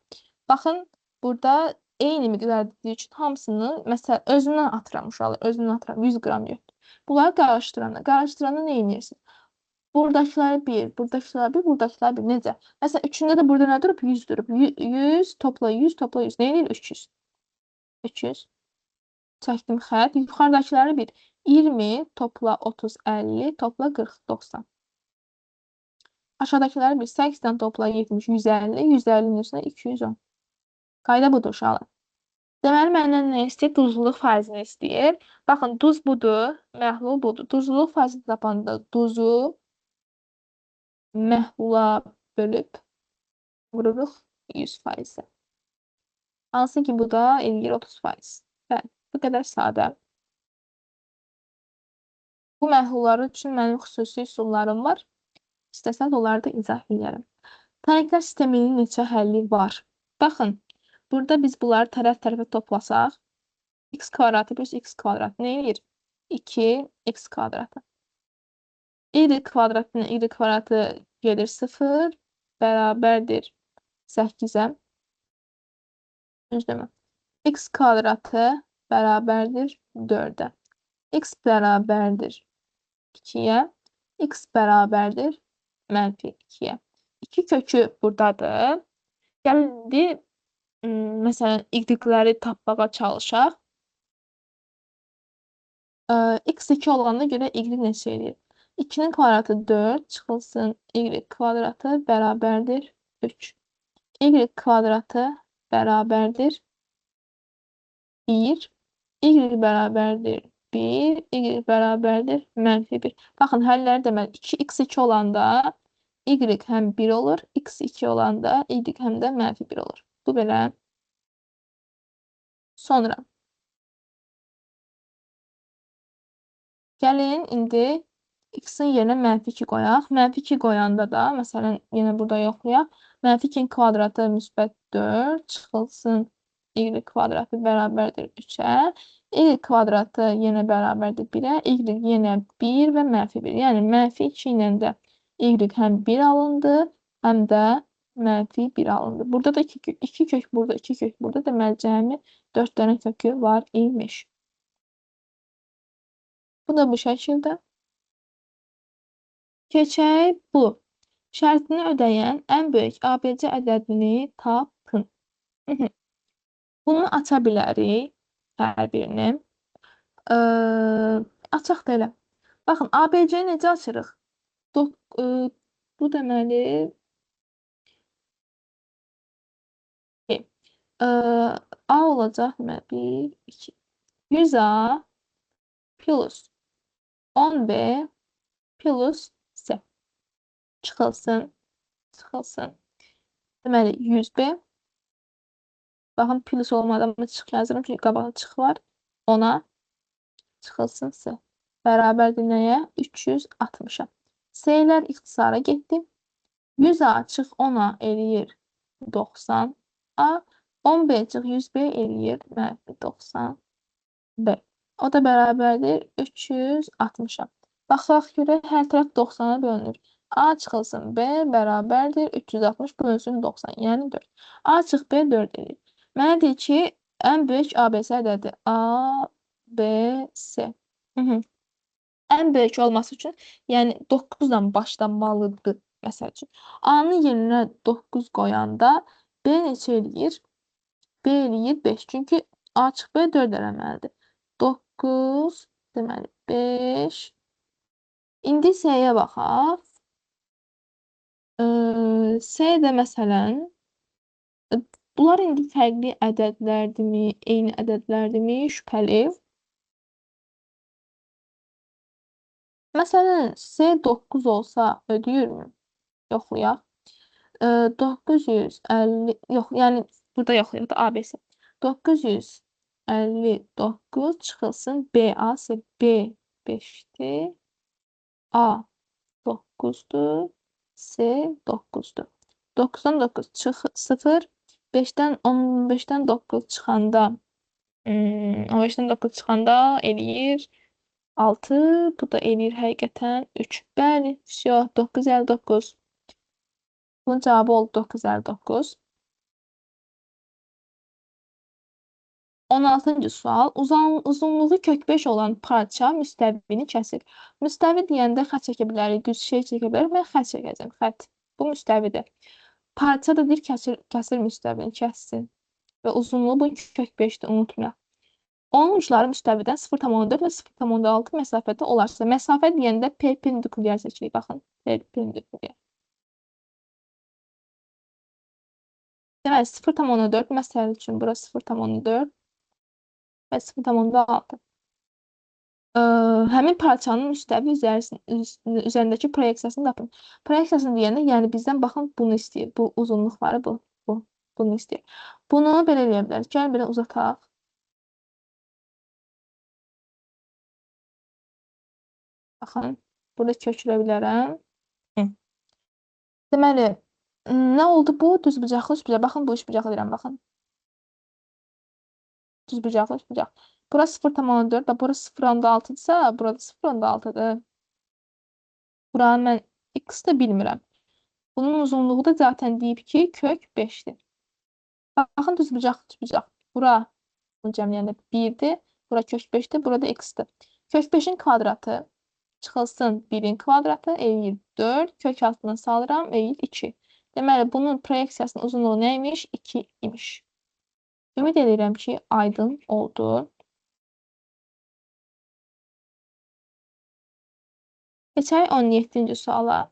Baxın, burada eyni miqdar dediyi üçün hamısını, məsələn, özündən atıram uşaqlar, özündən atıram, 100 qram yoxdur. Bunları qarışdıranda nə edirsiniz? Buradakiləri 1, buradakiləri 1, buradakiləri 1. Necə? Məsələn, üçündə də burada nə durub? 100 durub. 100 topla 100 topla 100. Nə edir? 300. 300. Çəkdim xətt. Yuxarıdakiləri 1. 20 topla 30, 50 topla 40, 90. Aşağıdakiləri 1. 80 topla 70, 150, 150'nin üstünə 210. Qayda budur uşaqlar. Deməli, məndən nə istəyir? Duzluluq faizini istəyir. Baxın, duz budur, məhlul budur. Duzluluq faizini tapanda duzu məhlula bölüb vururuq 100%. Hansı ki, bu da eləyir 30%. Bəli, bu qədər sadə. Bu məhlullar üçün mənim xüsusi üsullarım var. İstəsəz onları da izah edərəm. Tərkiblər sisteminin neçə həlli var? Baxın, burada biz bunları tərəf-tərəfə toplasaq, x kvadratı plus x kvadratı nə edir? 2x kvadratı. Y kvadratına y kvadratı gelir 0, bərabərdir 8'ə. Düzdürmü? X kvadratı bərabərdir 4'ə. X bərabərdir 2'yə. X bərabərdir -2'yə. 2 kökü buradadır. Gəldi, məsələn, y-ləri tapmağa çalışaq. X 2 olanda görə y neçə edir? 2'nin kvadratı 4 çıxılsın y kvadratı bərabərdir 3. Y kvadratı bərabərdir 1. Y bərabərdir 1. Y bərabərdir -1. Baxın, həlləri deməli 2x2 olanda y həm 1 olur. X2 olanda y həm də -1 olur. Bu belə. Sonra gəlin indi x-in yerinə -2 qoyaq. -2 qoyanda da, məsələn, yenə burada yoxlayaq. -2'in kvadratı müsbət 4 çıxılsın y kvadratı bərabərdir 3'ə. Y kvadratı yenə bərabərdir 1'ə. Y yenə 1 və -1. Yəni, -2 ilə də y həm 1 alındı, həm də -1 alındı. Burada da 2 kök burada, 2 kök burada. Deməli, cəmi 4 dənə kökü var imiş. Bu da bu şəkildə. Keçək bu. Şərtini ödəyən ən böyük ABC ədədini tapın. Bunu aça bilərik hər birini. Açaq da elə. Baxın, ABC-ni necə açırıq? Bu deməli A olacaq deməli 1, 2. 100A plus 10B plus C. Çıxılsın. Deməli, 100B. Baxın, plus olmadan çıx yazırım, çünki qabağında çıx var. Ona çıxılsın C. Bərabərdir nəyə? 360'a. C-lər ixtisara getdi. 100A çıx 10'a eləyir 90A. 10B çıx 100B eləyir 90B. O da bərabərdir 360'a. Baxaq görək, hər tərəf 90'a bölünür. A çıxılsın B bərabərdir 360 bölünsün 90, yəni 4. A çıx B 4 edir. Mənə deyir ki, ən böyük ABC ədədi A, B, C. Ən böyük olması üçün, yəni 9'dan başlamalıdır, məsəl üçün. A-nın yerinə 9 qoyanda B neçə eləyir? B eləyir 5. Çünki A çıx B 4 eləməlidir. 9, deməli 5. İndi C-yə baxaq. C-də məsələn, bunlar indi fərqli ədədlərdirmi, eyni ədədlərdirmi, şübhəli. Məsələn, S 9 olsa ödəyirmi? Yoxlayaq. 950 yox, yəni burada yoxlayaq da ABC. 959 çıxılsın BA ise B 5'ti. A 9'du. S 9'du. 9'dan 9 çıx 0. 5'dən 15'dən 9 çıxanda 15'dən 9 çıxanda eləyir 6. Bu da eləyir həqiqətən 3. Bəli, vəsiyo 959. Bunun cavabı oldu 959. 16-cı sual. Uzunluğu kök 5 olan parça müstəvini kəsir. Müstəvi deyəndə xət çəkə bilərik, düz şey çəkə bilərik. Mən xət çəkəcəm, xət. Bu müstəvidir. Parça da deyir kəsir müstəvini, kəssin. Və uzunluğu bu kök 5'dir, unutmayaq. Onun uçları müstəvidən 0,4 və 0,6 məsafədə olarsa, məsafə deyəndə perpendikulyar seçirik. Baxın, perpendikulyar. Deməli, 0,4 məsəl üçün bura 0,4 və 0,6. Həmin parçanın müstəvi üzərindəki proyeksiyasını tapın. Proyeksiyasını deyəndə, yəni bizdən baxın bunu istəyir. Bu uzunluq var, bunu istəyir. Bunu belə eləyə bilərik. Gəlin belə uzataq. Baxın, burada köçürə bilərəm. Deməli, nə oldu bu? Düzbucaqlı, üçbucaq. Baxın, bu üçbucaqlı deyirəm, baxın. Düzbucaqlı, üçbucaq. Bura 0,4 və bura 0,6-dırsa, burada 0,6-dır. Buranı mən x də bilmirəm. Bunun uzunluğu da zaten deyib ki, kök 5'dir. Baxın, düzbucaq, üçbucaq. Bura cəmləyəndə 1'dir. Bura kök 5'dir. Burada x-dir. Kök 5'in kvadratı çıxılsın 1'in kvadratı eləyir 4. Kök altından salıram eləyir 2. Deməli, bunun proyeksiyasının uzunluğu neymiş? 2 imiş. Ümid edirəm ki, aydın oldu. Keçək 17-ci suala.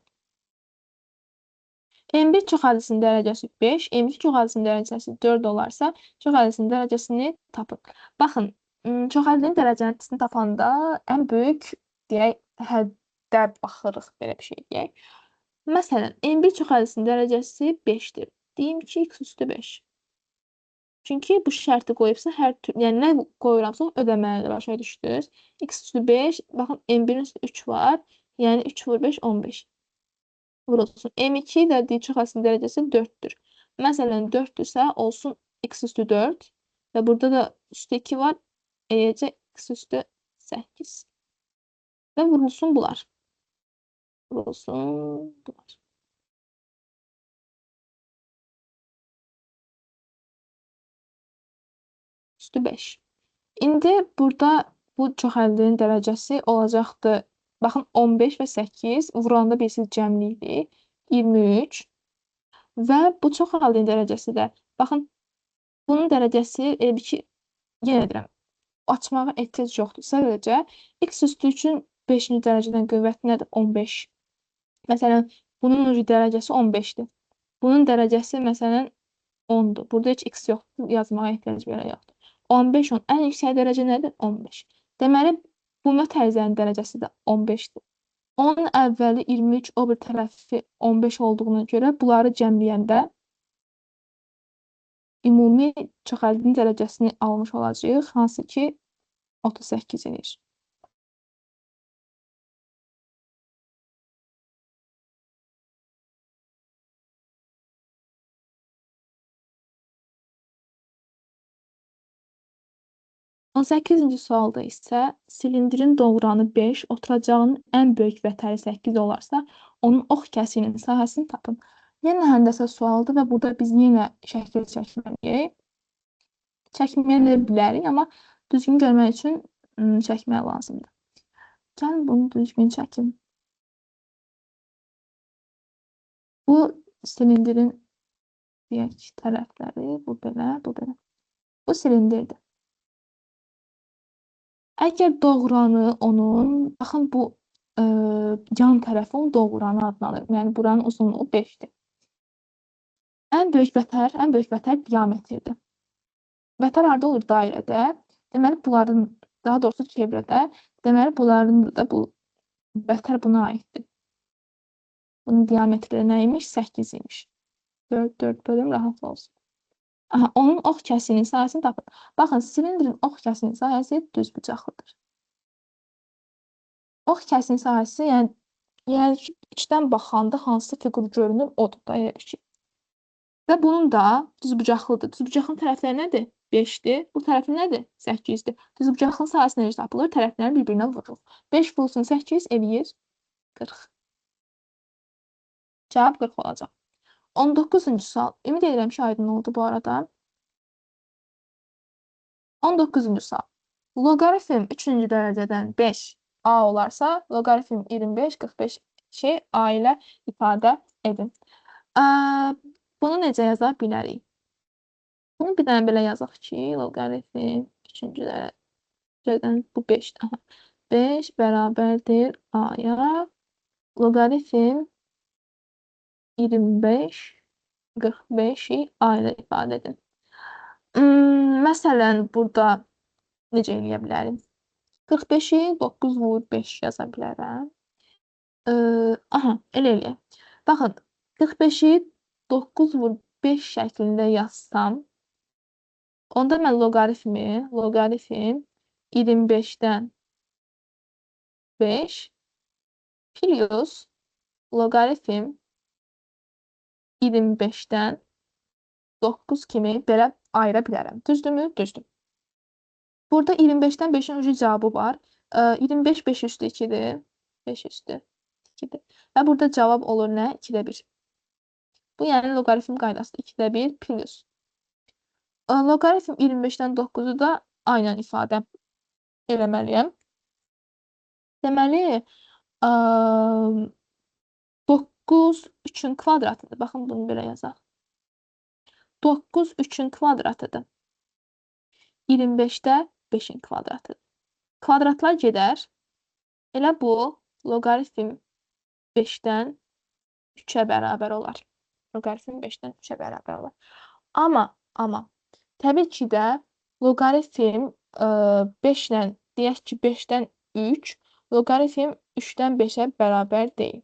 M1 çoxhədisinin dərəcəsi 5, M2 çoxhədisinin dərəcəsi 4 olarsa, çoxhədisinin dərəcəsini tapın. Baxın, çoxhədinin dərəcəsini tapanda ən böyük deyək, həddə baxırıq, belə bir şey deyək. Məsələn, M1 çoxhədisinin dərəcəsi 5'dir. Deyim ki, x üstü 5. Çünki bu şərti qoyubsa, yəni nə qoyuramsa ödəməlidir, başa düşdünüz. X üstü 5, baxın, M1'in üstü 3 var. Yəni 3 vur 5, 15. Vurulsun. M2 də çoxhədisinin dərəcəsi 4'dür. Məsələn, 4'dürsə, olsun x üstü 4. Və burada da üstü 2 var. Eləyəcək x üstü 8. Və vurulsun bunlar. Vurulsun bunlar. Üstü 5. İndi burada bu çoxhədinin dərəcəsi olacaqdı. Baxın, 15 və 8. Vuranda birisi cəmlikdir. 23. Və bu çoxhədinin dərəcəsi də, baxın, bunun dərəcəsi eləyir ki, yenə deyirəm, açmağa ehtiyac yoxdur. Sadəcə, x üstü üçün 5-ci dərəcədən qüvvəti nədir? 15. Məsələn, bunun dərəcəsi 15'dir. Bunun dərəcəsi, məsələn, 10'dur. Burada heç x yoxdur, yazmağa ehtiyac belə yoxdur. 15, 10. Ən yüksək dərəcə nədir? 15. Deməli, bu mütərizənin dərəcəsi də 15'dir. 10 əvvəli 23, o bir tərəfi 15 olduğuna görə bunları cəmləyəndə ümumi çoxhədinin dərəcəsini almış olacağıq, hansı ki 38 edir. On 8-ci sualda isə silindrin doğranı 5, oturacağının ən böyük vətəri 8 olarsa, onun ox kəsiyinin sahəsini tapın. Yenə həndəsə sualdır və burada biz yenə şəkil çəkməliyik. Çəkməyə bilərik, amma düzgün görmək üçün çəkmək lazımdır. Gəlin bunu düzgün çəkin. Bu silindrin deyək tərəfləri, bu belə, bu belə. Bu silindirdir. Əgər doğranı onun, baxın bu yan tərəfi onun doğranı adlanır. Yəni buranın uzunluğu 5'dir. Ən böyük vətər diametrdir. Vətər harda olur? Dairədə. Deməli bunların, daha doğrusu çevrədə. Deməli bunların da bu Bətər buna aiddir. Bunun diametri neymiş? 8 imiş. 4, 4 bölüm rahat olsun. Aha, onun ox kəsiyinin sahəsini tapın. Baxın, silindrin ox kəsiyinin sahəsi düz bucaqlıdır. Ox kəsiyinin sahəsi, yəni ki, içdən baxanda hansı fiqur görünür, odur da elə bir şey. Və bunun da düzbucaqlıdır. Düzbucaqlının tərəfləri nədir? 5-dir. Bu tərəfi nədir? 8-dir. Düzbucaqlının sahəsi necə tapılır? Tərəfləri bir-birinə vurur. 5 vurulsun 8 eləyir 40. Cavab 40 olacaq. 19-cu sual. Ümid edirəm ki, aydın oldu bu arada. 19-cu sual. Loqaritm 3-cü dərəcədən 5 a olarsa, loqaritm 25, 45 a ilə ifadə edin. Bunu necə yaza bilərik? Bunu bir dənə belə yazaq ki, loqaritm 3-cü dərəcədən bu 5-dir. 5 bərabərdir a-ya. Loqaritm 25, 45-i a ilə ifadə edin. Məsələn, burada necə eləyə bilərim? 45-i 9 vur 5 yaza bilərəm. Aha, elə eləyək. Baxın, 45-i 9 vur 5 şəklində yazsam, onda mən loqaritm 25-dən 5 plus loqaritm 25-dən 9 kimi belə ayıra bilərəm. Düzdürmü? Düzdür. Burada 25-dən 5-in ucu cavabı var. 25 5 üstü 2-dir. 5 üstü 2-dir. Və burada cavab olur nə? 2-də 1. Bu yəni loqaritm qaydası 2-də 1 plus. Loqaritm 25-dən 9-u da aynen ifadə eləməliyəm. Deməli, 9 3-ün kvadratıdır. Baxın, bunu belə yazaq. 9 3-ün kvadratıdır. 25-də 5-in kvadratıdır. Kvadratlar gedər. Elə bu, loqaritm 5-dən 3-ə bərabər olar. Loqaritm 5-dən 3-ə bərabər olar. Amma, təbii ki də, loqaritm 5-lə, deyək ki, 5-dən 3, loqaritm 3-dən 5-ə bərabər deyil.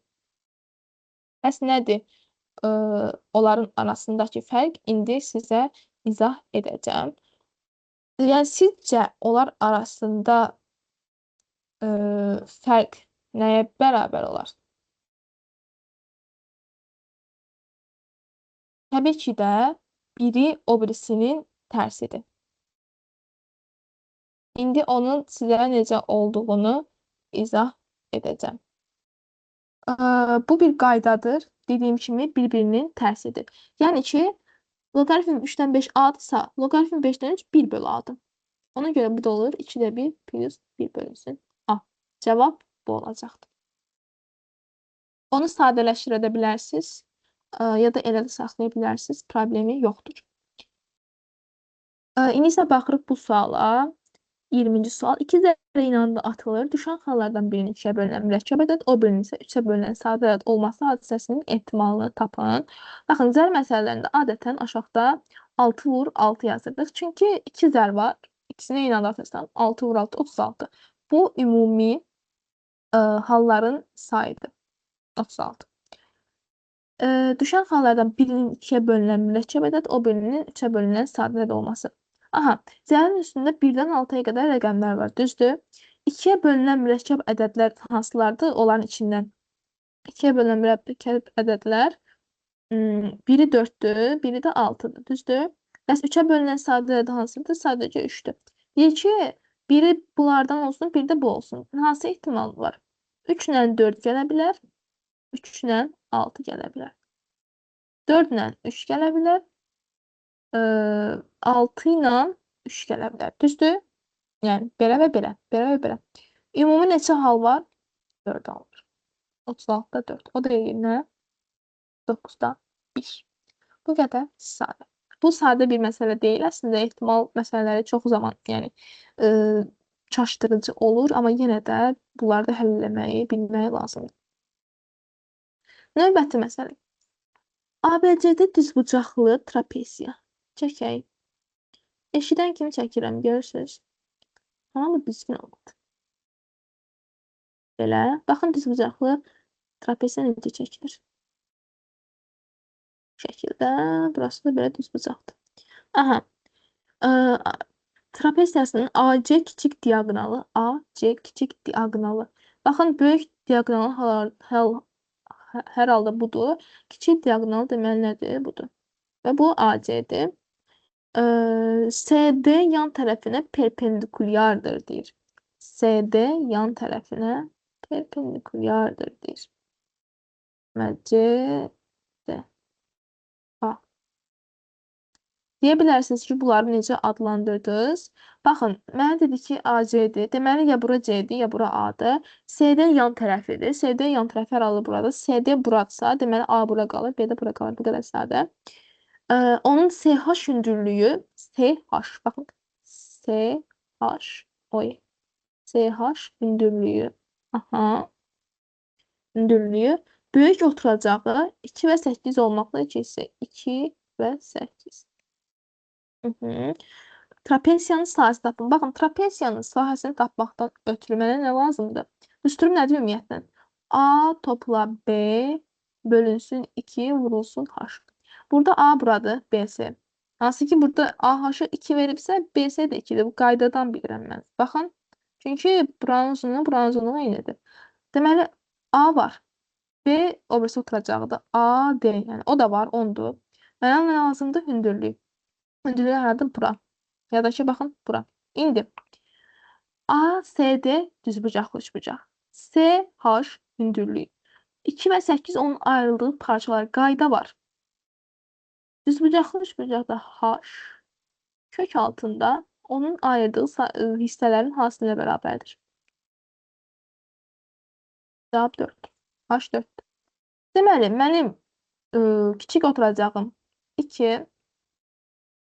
Bəs nədir onların arasındakı fərq? İndi sizə izah edəcəm. Yəni, sizcə onlar arasında fərq nəyə bərabər olar? Təbii ki də, biri o birisinin tərsidir. İndi onun sizə necə olduğunu izah edəcəm. Bu bir qaydadır. Dediyim kimi, bir-birinin tərsidir. Yəni ki, loqaritm 3-dən 5 a-dırsa, loqaritm 5-dən 3 1 bölü a-dır. Ona görə bu da olur 2-də 1 plus 1 bölünsün a. Cavab bu olacaqdır. Onu sadələşdirə də bilərsiniz ya da elə də saxlaya bilərsiniz. Problemi yoxdur. İndi isə baxırıq bu suala. 20-ci sual. 2 zərrə ilə atılır. Düşən xallardan birinin 2-yə bölünən mürəkkəb ədəd, o birinin isə 3-ə bölünən sadə ədəd olması hadisəsinin ehtimalını tapın. Baxın, zər məsələlərində adətən aşağıda 6 vur 6 yazırdıq. Çünki 2 zər var. İkisini eyni anda atırsam 6 vur 6 36. Bu ümumi halların sayıdır. 36. Düşən xallardan birinin 2-yə bölünən mürəkkəb ədəd, o birinin 3-ə bölünən sadə ədəd olması. Aha, zərin üstündə 1-dən 6-ya qədər rəqəmlər var, düzdür? 2-yə bölünən mürəkkəb ədədlər hansılardır? Onların içindən 2-yə bölünən mürəkkəb ədədlər biri 4-dür, biri də 6-dır, düzdür? Bəs 3-ə bölünən sadə ədəd hansıdır? Sadəcə 3-dür. Deyək ki, biri bunlardan olsun, biri də bu olsun. Hansı ehtimal var? 3 ilə 4 gələ bilər, 3 ilə 6 gələ bilər. 4 ilə 3 gələ bilər, 6 ilə 3 gələ bilər. Düzdür? Yəni, belə və belə, belə və belə. Ümumi neçə hal var? 4 alır. 36-da 4. O da nə? 9-da 1. Bu qədər sadə. Bu sadə bir məsələ deyil. Əslində, ehtimal məsələləri çox zaman, yəni, çaşdırıcı olur, amma yenə də bunları da həll eləməyi bilməyi lazımdır. Növbəti məsələ. ABC-də düzbucaqlı trapesiya. Çəkək. Eşidən kimi çəkirəm, görürsünüz. Hamı düzgün olmadı. Belə. Baxın düzbucaqlı trapesiya necə çəkilir. Bu şəkildə. Burası da belə düzbucaqdır. Aha. Trapesiyasının AC kiçik diaqonalı. AC kiçik diaqonalı. Baxın, böyük diaqonalı hər halda budur. Kiçik diaqonalı deməli nədir? Budur. Və bu AC-dir. CD yan tərəfinə perpendikulyardır deyir. CD yan tərəfinə perpendikulyardır deyir. Və CD. Deyə bilərsiniz ki, bunları necə adlandırdınız? Baxın, mənə dedi ki, AC-dir. Deməli, ya bura C-dir, ya bura A-dır. CD yan tərəfidir. CD yan tərəfi hər halda burada. CD buradsa, deməli, A bura qalır, B də bura qalır. Bu qədər sadə. Onun CH hündürlüyü, CH, baxın, CH, oy, CH hündürlüyü, aha, hündürlüyü, böyük oturacağı 2 və 8 olmaqla isə 2 və 8. Trapesiyanın sahəsini tapın. Baxın, trapesiyanın sahəsini tapmaqdan ötürü mənə nə lazımdır? Düsturum nədir ümumiyyətlə? A topla B bölünsün 2 vurulsun H. Burada A buradır, BC. Hansı ki, burada AH-ı 2 veribsə, BC də 2-dir. Bu qaydadan bilirəm mən. Baxın, çünki buranın uzunluğu eynidir. Deməli, A var. B obrisi oturacaqdır. A, D. Yəni, o da var, 10-dur. Mənə nə lazımdır? Hündürlük. Hündürlüğü haradır? Bura. Ya da ki, baxın, bura. İndi A, C, D düzbucaqlı üçbucaq. C, H hündürlüyü. 2 və 8 onun ayrıldığı parçalar. Qayda var. Düzbucaqlı üçbucaqda H kök altında onun ayırdığı hissələrin hasilinə bərabərdir. Cavab 4. H 4. Deməli, mənim kiçik oturacağım 2,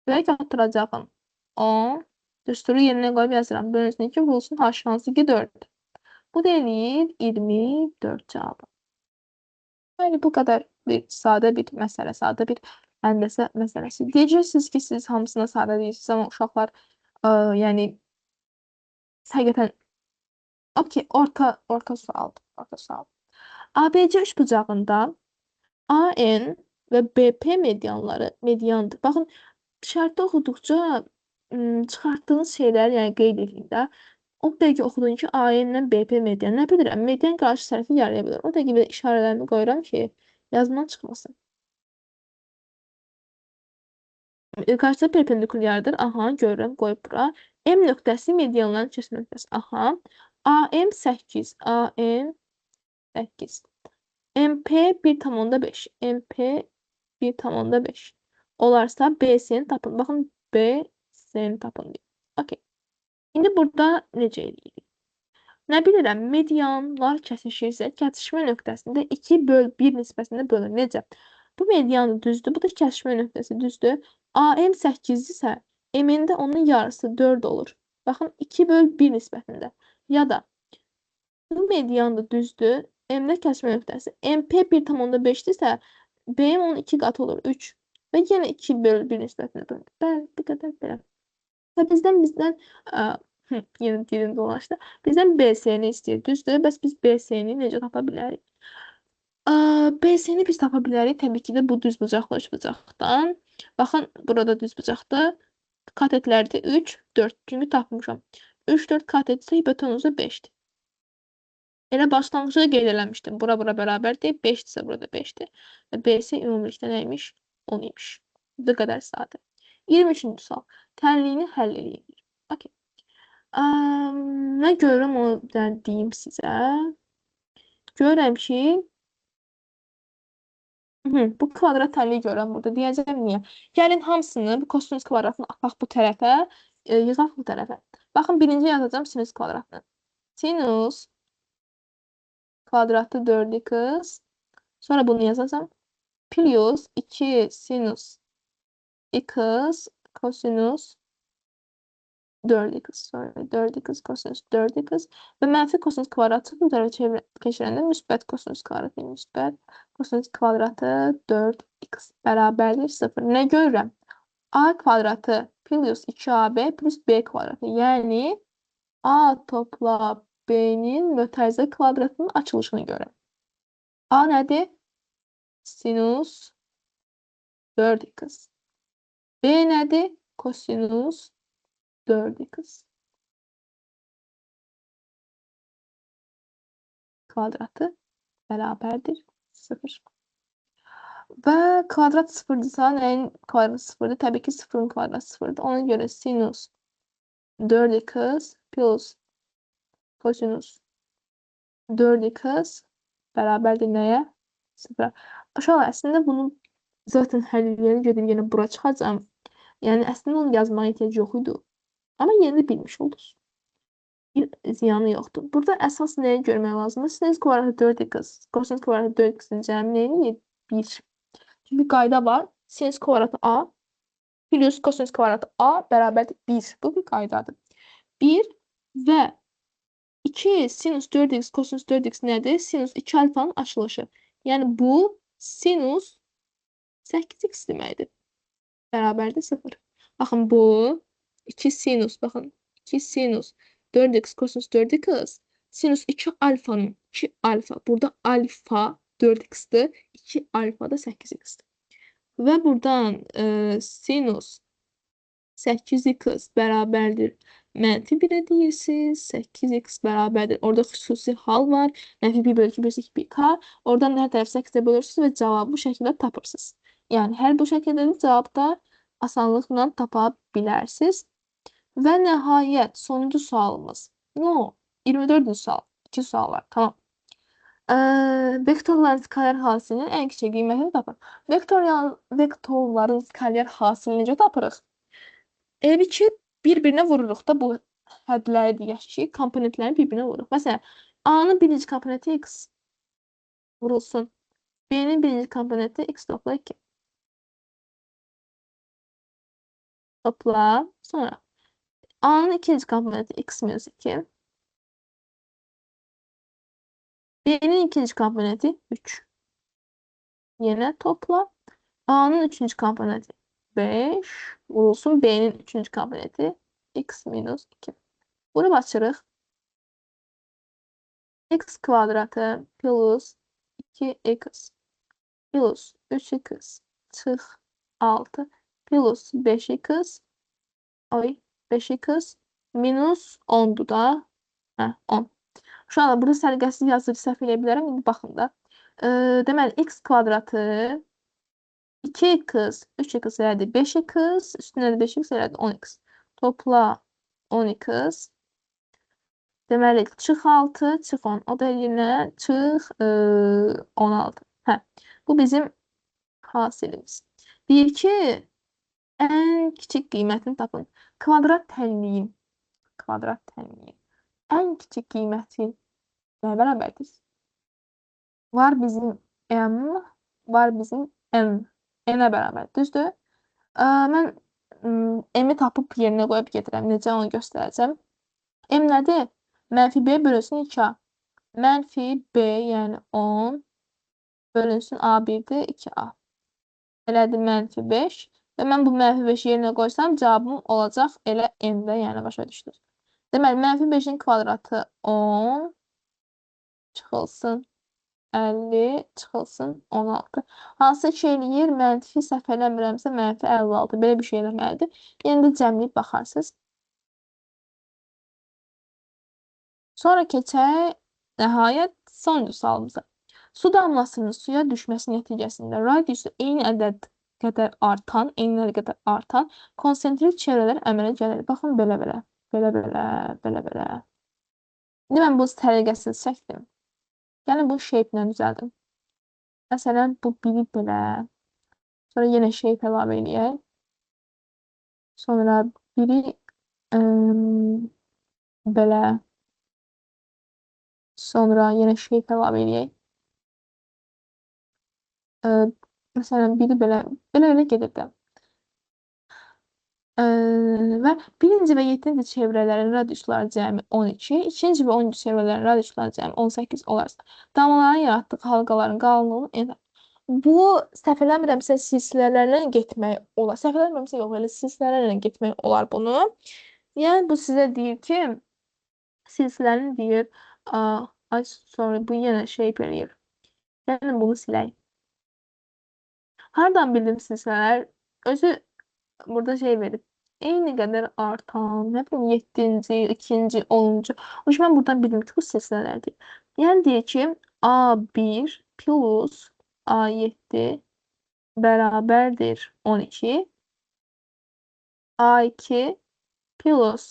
böyük oturacağım 10, düsturu yerinə qoyub yazıram. Bölünsün 2 vurulsun H hansı ki 4. Bu da eləyir 24 cavabı. Yəni, bu qədər bir sadə bir məsələ, sadə bir həndəsə məsələsi. Deyəcəksiniz ki, siz hamısına sadə deyirsiniz, amma uşaqlar, yəni, həqiqətən, okey, orta sual. ABC üçbucağında AN və BP mediandır. Baxın, şərtdə oxuduqca çıxartdığınız şeyləri, yəni qeyd edin də. O dəqiqə oxudun ki, AN ilə BP median. Nə bilirəm, median qarşı tərəfi yaraya bilir. O dəqiqə işarələrimi qoyuram ki, yazımdan çıxmasın. Qarşıda perpendikulyardır. Aha, görürəm, qoyub bura. M nöqtəsi medianların kəsmə nöqtəsi. Aha. AM 8. AM 8. MP 1,5. MP 1,5. Olarsa BC'ni tapın. Baxın, BC'ni tapın deyir. Okey. İndi burada necə edirik? Nə bilirəm, medianlar kəsişirsə, kəsişmə nöqtəsində 2/1 nisbəsində bölünür. Necə? Bu medianı düzdür, bu da kəsişmə nöqtəsi düzdür. AM 8-dirsə, M-in də onun yarısı 4 olur. Baxın, 2/1 nisbətində. Ya da bu median da düzdür, M-də kəsişmə nöqtəsi. MP 1,5-dirsə, B-in onun 2 qatı olur, 3. Və yenə 2/1 nisbətində bölünür. Bəli, bu qədər belə. Və bizdən yenə dilim dolaşdı. Bizdən BC-ni istəyir, düzdür? Bəs biz BC-ni necə tapa bilərik? BC-ni biz tapa bilərik, təbii ki də bu düzbucaqlı üçbucaqdan. Baxın, burada düzbucaqda katetlərdə 3, 4. Çünki tapmışam. 3, 4 katetsə hipotenuzu 5-dir. Elə başlanğıcda qeyd eləmişdim. Bura bərabərdir. 5-dirsə burada 5-dir. Və BC ümumilikdə nəymiş? 10 imiş. Bu qədər sadə. 23-cü sual. Tənliyini həll edilir. Okey. Nə görürəm onu deyim sizə. Görürəm ki, bu kvadrat tənliyi görürəm burada. Deyəcəm niyə? Gəlin hamısını, bu kosinus kvadratını ataq bu tərəfə, yazaq bu tərəfə. Baxın, birinci yazacağım sinus kvadratını. Sinus kvadratı 4x. Sonra bunu yazacağım. Plus 2 sinus x kosinus 4x. Sonra 4x kosinus 4x. Və mənfi kosinus kvadratı bu tərəfə keçirəndə müsbət kosinus kvadratı. Müsbət kosinus kvadratı 4x bərabərdir 0. Nə görürəm? A kvadratı plus 2AB plus B kvadratı. Yəni A topla B-nin mötərizə kvadratının açılışını görün. A nədir? Sinus 4x. B nədir? Kosinus 4x. Kvadratı bərabərdir 0. Və kvadrat sıfırdırsa, nəyin kvadratı sıfırdır? Təbii ki, sıfırın kvadratı sıfırdır. Ona görə sinus 4x plus kosinus 4x bərabərdir nəyə? 0. Aşağı əslində bunu zaten həllini gedim yenə bura çıxacam. Yəni əslində onu yazmağa ehtiyac yox idi. Amma yeni bilmiş oldunuz. Bir ziyanı yoxdur. Burada əsas nəyi görmək lazımdır? Sinus kvadratı 4x, kosinus kvadratı 4x-in cəmi neyini? 1. Çünki qayda var. Sinus kvadratı A plus kosinus kvadratı A bərabərdir 1. Bu bir qaydadır. 1 və 2 sinus 4x kosinus 4x nədir? Sinus 2 alfanın açılışı. Yəni bu sinus 8x deməkdir. Bərabərdir 0. Baxın bu 2 sinus, baxın 2 sinus 4x kosinus 4x sinus 2 alfanın 2 alfa. Burada alfa 4x'dir. 2 alfa da 8x'dir. Və buradan sinus 8x bərabərdir mənfi 1'e deyirsiniz. 8x bərabərdir. Orada xüsusi hal var. Mənfi 1 bölü 2 bölü 2 k. Oradan hər tərəf 8'e bölürsünüz və cavabı bu şəkildə tapırsınız. Yəni hər bu şəkildə cavabı da asanlıqla tapa bilərsiniz. Və nəhayət sonuncu sualımız. No, 24-cü sual. 2 sual var. Tamam. Vektorların skaler hasilinin ən kiçik qiymətini tapın. Vektorların skaler hasilini necə tapırıq? Elə bir ki, bir-birinə vururuq da bu hədləri deyək ki, komponentlərini bir-birinə vururuq. Məsələn, A-nın birinci komponenti x vurulsun. B-nin birinci komponenti x topla 2. Topla. Sonra A'nın ikinci komponenti x minus 2. B'nin ikinci komponenti 3. Yine topla. A'nın üçüncü komponenti 5. Vurulsun. B'nin üçüncü komponenti x minus 2. Bunu başarıq. X kvadratı plus 2x plus 3x çıx 6 plus 5x 5x minus 10'du da. 10. Şu anda burada səliqəsiz yazıb səhv edə bilərəm. İndi baxın da. Deməli, x kvadratı 2x, 3x elədi 5x, üstünə də 5x elədi 10x. Topla 10x. Deməli, çıx 6, çıx 10. O da yine çıx 16. Hə, bu bizim hasilimiz. Deyir ki, ən kiçik qiymətini tapın. Kvadrat tənliyin ən kiçik qiyməti nəyə bərabərdir? Var bizim m, var bizim n. N-ə bərabər, düzdür? Mən m-i tapıb yerinə qoyub gedirəm. Necə onu göstərəcəm? M nədir? Mənfi b bölünsün 2a. Mənfi b, yəni 10 bölünsün a1'dir 2a. Elədir mənfi 5. Və mən bu mənfi 5 yerinə qoysam, cavabım olacaq elə n-də, yəni başa düşdür. Deməli, mənfi 5'in kvadratı 10 çıxılsın 50 çıxılsın 16. Hansı ki eləyir? Mənfi səhv eləmirəmsə mənfi 56. Belə bir şey eləməlidir. Yeni də cəmləyib baxarsınız. Sonra keçək nəhayət sonuncu sualımıza. Su damlasının suya düşməsi nəticəsində radiusu eyni ədəd qədər artan konsentrik çevrələr əmələ gəlir. Baxın belə. İndi mən bu səliqəsiz çəkdim. Yəni bu shape-lə düzəldim. Məsələn, bu biri belə. Sonra yenə shape əlavə eləyək. Sonra biri belə. Sonra yenə shape əlavə eləyək. Məsələn, biri belə gedirdi. Və birinci və 7-ci çevrələrin radiusları cəmi 12, ikinci və 10-cu çevrələrin radiusları cəmi 18 olarsa, damlaların yaratdığı halqaların qalınlığı n. Bu səhv eləmirəmsə silsilələrlə getmək olar. Səhv eləmirəmsə yox, elə silsilələrlə getmək olar bunu. Yəni bu sizə deyir ki, Silsilənin deyir, ay sorry, bu yenə şey eləyir. Gəlin bunu silək. Hardan bildim silsilələr? Özü burada şey verib. Eyni qədər artan, nə bilim 7-ci, 2-ci, 10-cu. O yüzden ben buradan bildim ki bu silsilələrdir. Yəni deyir ki, A1 plus A7 bərabərdir 12. A2 plus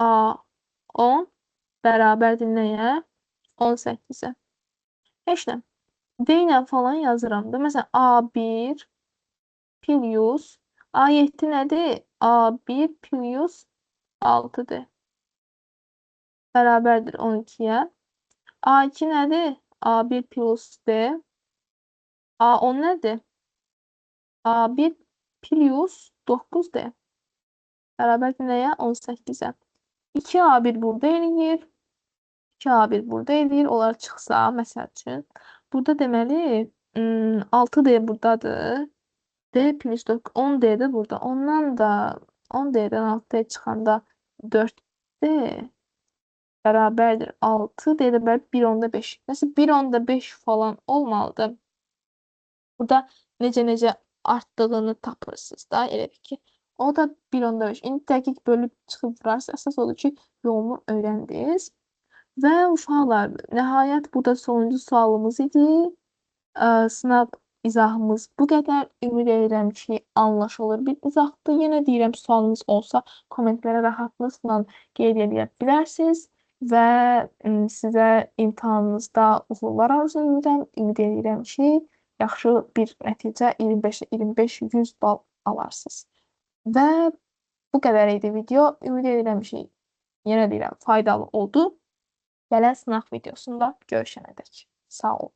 A10 bərabərdir nəyə? 18'e. Heç nə. D ilə falan yazıram da. Məsələn, A1 plus A7 nədir? A1 plus 6'dır. Bərabərdir 12'ye. A2 nədir? A1 plus D. A10 nədir? A1 plus 9D. Bərabərdir nəyə? 18'e. 2A1 burada eləyir. 2A1 burada eləyir. Onlar çıxsa, məsəl üçün. Burada deməli 6D buradadır. D plus 9, 10D de burada. Ondan da 10D'den 6D çıxanda 4D bərabərdir 6. D də bərabər 1/5. Məsələn 1/5 falan olmalıdır. Burada necə artdığını tapırsınız da. Elə ki, o da 1/5. İndi dəqiq bölüb çıxıb vurarsa, əsas odur ki, yolunu öyrəndiniz. Və uşaqlar, nəhayət bu da sonuncu sualımız idi. Sınav izahımız bu qədər. Ümid edirəm ki, anlaşılır bir izahdır. Yenə deyirəm, sualınız olsa kommentlərə rahatlıqla qeyd edə bilərsiniz. Və sizə imtahanınızda uğurlar arzulayıram. Ümid edirəm ki, yaxşı bir nəticə 25-ə 25 100 bal alarsınız. Və bu qədər idi video. Ümid edirəm ki, yenə deyirəm, faydalı oldu. Gələn sınaq videosunda görüşənədək. Sağ olun.